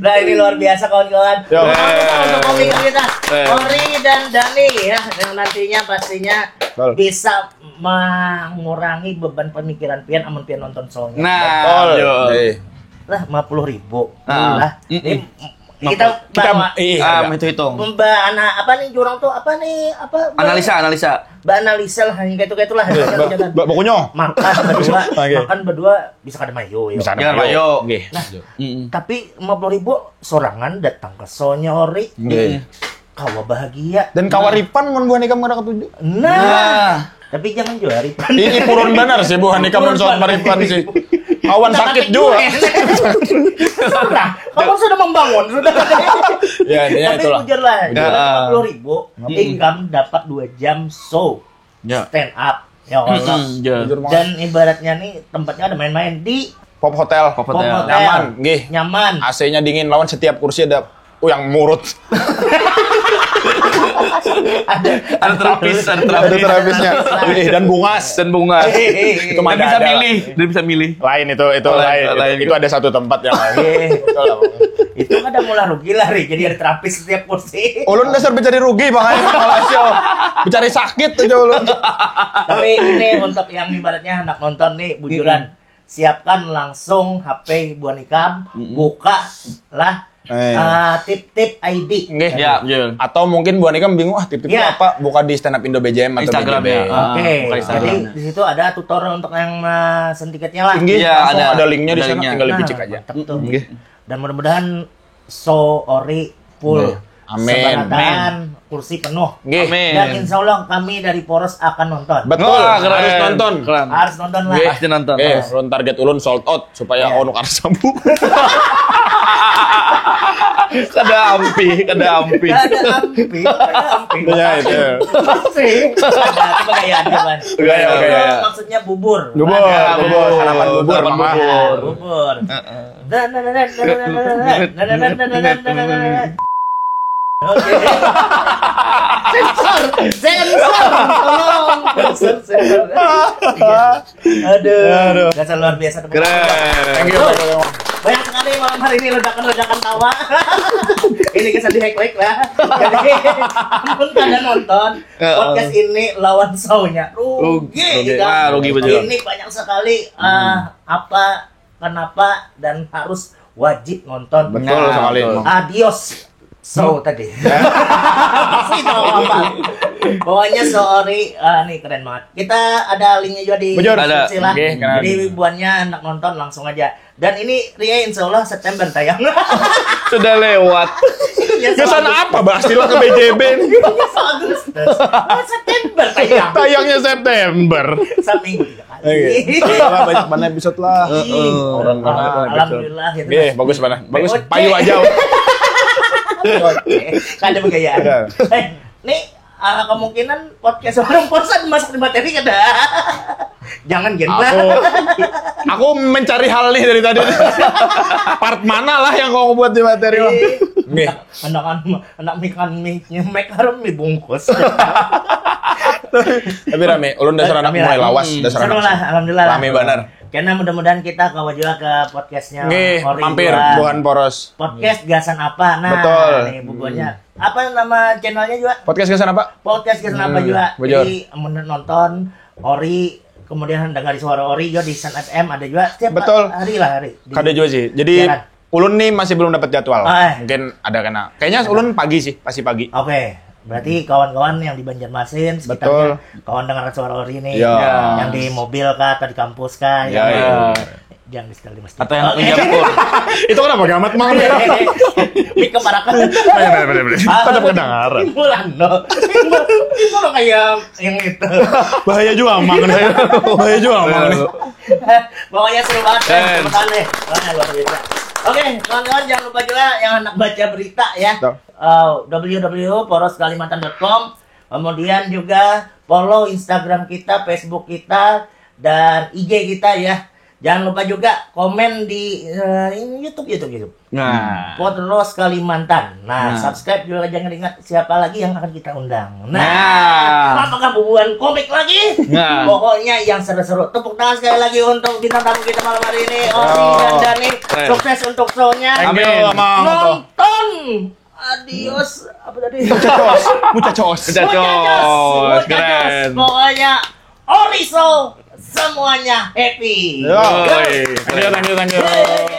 Nah ini luar biasa kawan-kawan. Untuk komik kita Ori dan Dani ya, yang nantinya pastinya bisa mengurangi beban pemikiran pian amun pian nonton show-nya. Lah 50.000. Lah kita hitung. Mbak apa nih jurang tuh apa analisa lah kayak itu lah. Pokoknya makan berdua bisa kada mayo ya. Bisa mayo. Nah, tapi 50.000 sorangan datang ke show-nya Ori. kawa bahagia. Dan kawaripan mun Bu Hanika mengada ketujuh. Nah. Tapi jangan jual Haripan. Ini purun benar sih Bu Hanika mun soal Haripan sih. Kawan sakit juga. Sudah, kamu sudah membangun, sudah. Ya, intinya tapi itulah. jujur lah, 50.000 income dapat 2 jam show stand up. Ya Allah. Dan ibaratnya nih tempatnya ada main-main di Pop Hotel. Nyaman, nggih. Nyaman. AC-nya dingin, lawan setiap kursi ada yang murut. ada terapisnya. Dan bungas. Itu mah bisa milih, dia bisa milih. Lain itu lain. Itu ada satu tempat yang lain. Itu ada mulai rugi lah, jadi ada terapis setiap kursi. Ulun dasar mencari rugi makanya malah show. Mencari sakit aja ulun. Tapi ini untuk yang ibaratnya anak nonton nih bujuran. Siapkan langsung HP Bu Hanika, buka lah tip-tip ID. Ya. Atau mungkin Bu Hanika bingung tip-tipnya apa? Buka di Stand Up Indo BJM atau Instagram BJB. Oke. Jadi di situ ada tutorial untuk yang mesen tiketnya lah. Iya, ada linknya di sana, tinggal dipicik aja. Dan mudah-mudahan show ori full. Amin. Sebaratan kursi penuh. Amin. Dan insya Allah kami dari Poros akan nonton. Betul, harus nonton. Harus nonton lah. Pasti nonton. Ulun target ulun sold out supaya ono karena sambung. Kada ampi. Ya itu. Ada gayaan kawan. Gaya. Maksudnya bubur. Sarapan bubur. Oke. Sensor. Aduh. Dasar luar biasa. Keren. Thank you. Banyak sekali malam hari ini ledakan-ledakan tawa. Ini kesan di hack lah. Jadi, ampun kalian nonton podcast ini lawan show-nya. Rugi betul. Ini banyak sekali apa, kenapa, dan harus wajib nonton. Betul sekali. Adios. So tadi. Sih tahu apa. Pokoknya sorry, nih keren banget. Kita ada linknya juga di deskripsi lah. Jadi buannya anak nonton langsung aja. Dan ini Ria insya Allah September tayang. Sudah lewat. Kesan apa bahas ke BJB? Agustus. September tayang. Tayangnya September. Seminggu 3 kali. Banyak banget episode lah. Alhamdulillah. Bagus banget. Bagus. Payu aja. Ada begayaan. Nih kemungkinan podcast orang posan masuk di materi kada. Jangan gitu. Aku mencari hal nih dari tadi. Part mana lah yang kau buat di materi lo? Anak make harum dibungkus. Tapi rame, ulun dasar anak mulai lawas dasar anak. Alhamdulillah. Rame benar. Karena mudah-mudahan kita kawa juga ke podcastnya mampir Buhan Poros. Podcast Gasan apa? Nah, betul. Nih bukunya. Apa nama channelnya juga? Podcast Gasan apa? Podcast Gasan apa juga. Jadi nonton Ori, kemudian dengar suara Ori juga di Sun FM ada juga. Setiap hari. Ada juga sih. Jadi ulun nih masih belum dapat jadwal. Mungkin ada kayaknya ulun pagi sih, pasti pagi. Oke. Berarti kawan-kawan yang di Banjarmasin sekitarnya, kawan dengar suara Ori ini, yang di mobil kah atau di kampus kah, yang di setel di masjid. Atau yang punya dapur. Itu kenapa gamat mang? Mik keparakan. Bener. Tetap kedengaran. Mulan no. Itu kayak yang itu. Bahaya juga mang. Pokoknya seru banget nih. Luar biasa. Oke, kawan-kawan jangan lupa juga yang anak baca berita ya. www.poroskalimantan.com. Kemudian juga follow Instagram kita, Facebook kita, dan IG kita ya. Jangan lupa juga komen di YouTube. Nah, Poros Kalimantan. Subscribe juga, jangan ingat siapa lagi yang akan kita undang. Apakah bubuan komik lagi? Pokoknya yang seru-seru. Tepuk tangan sekali lagi untuk bintang tamu kita malam hari ini, Ori dan Dani. Sukses untuk show-nya. Amin. Nonton. Adios. Apa tadi? Muchachos. Keren. Pokoknya Ori Show. Semuanya happy. Thank you.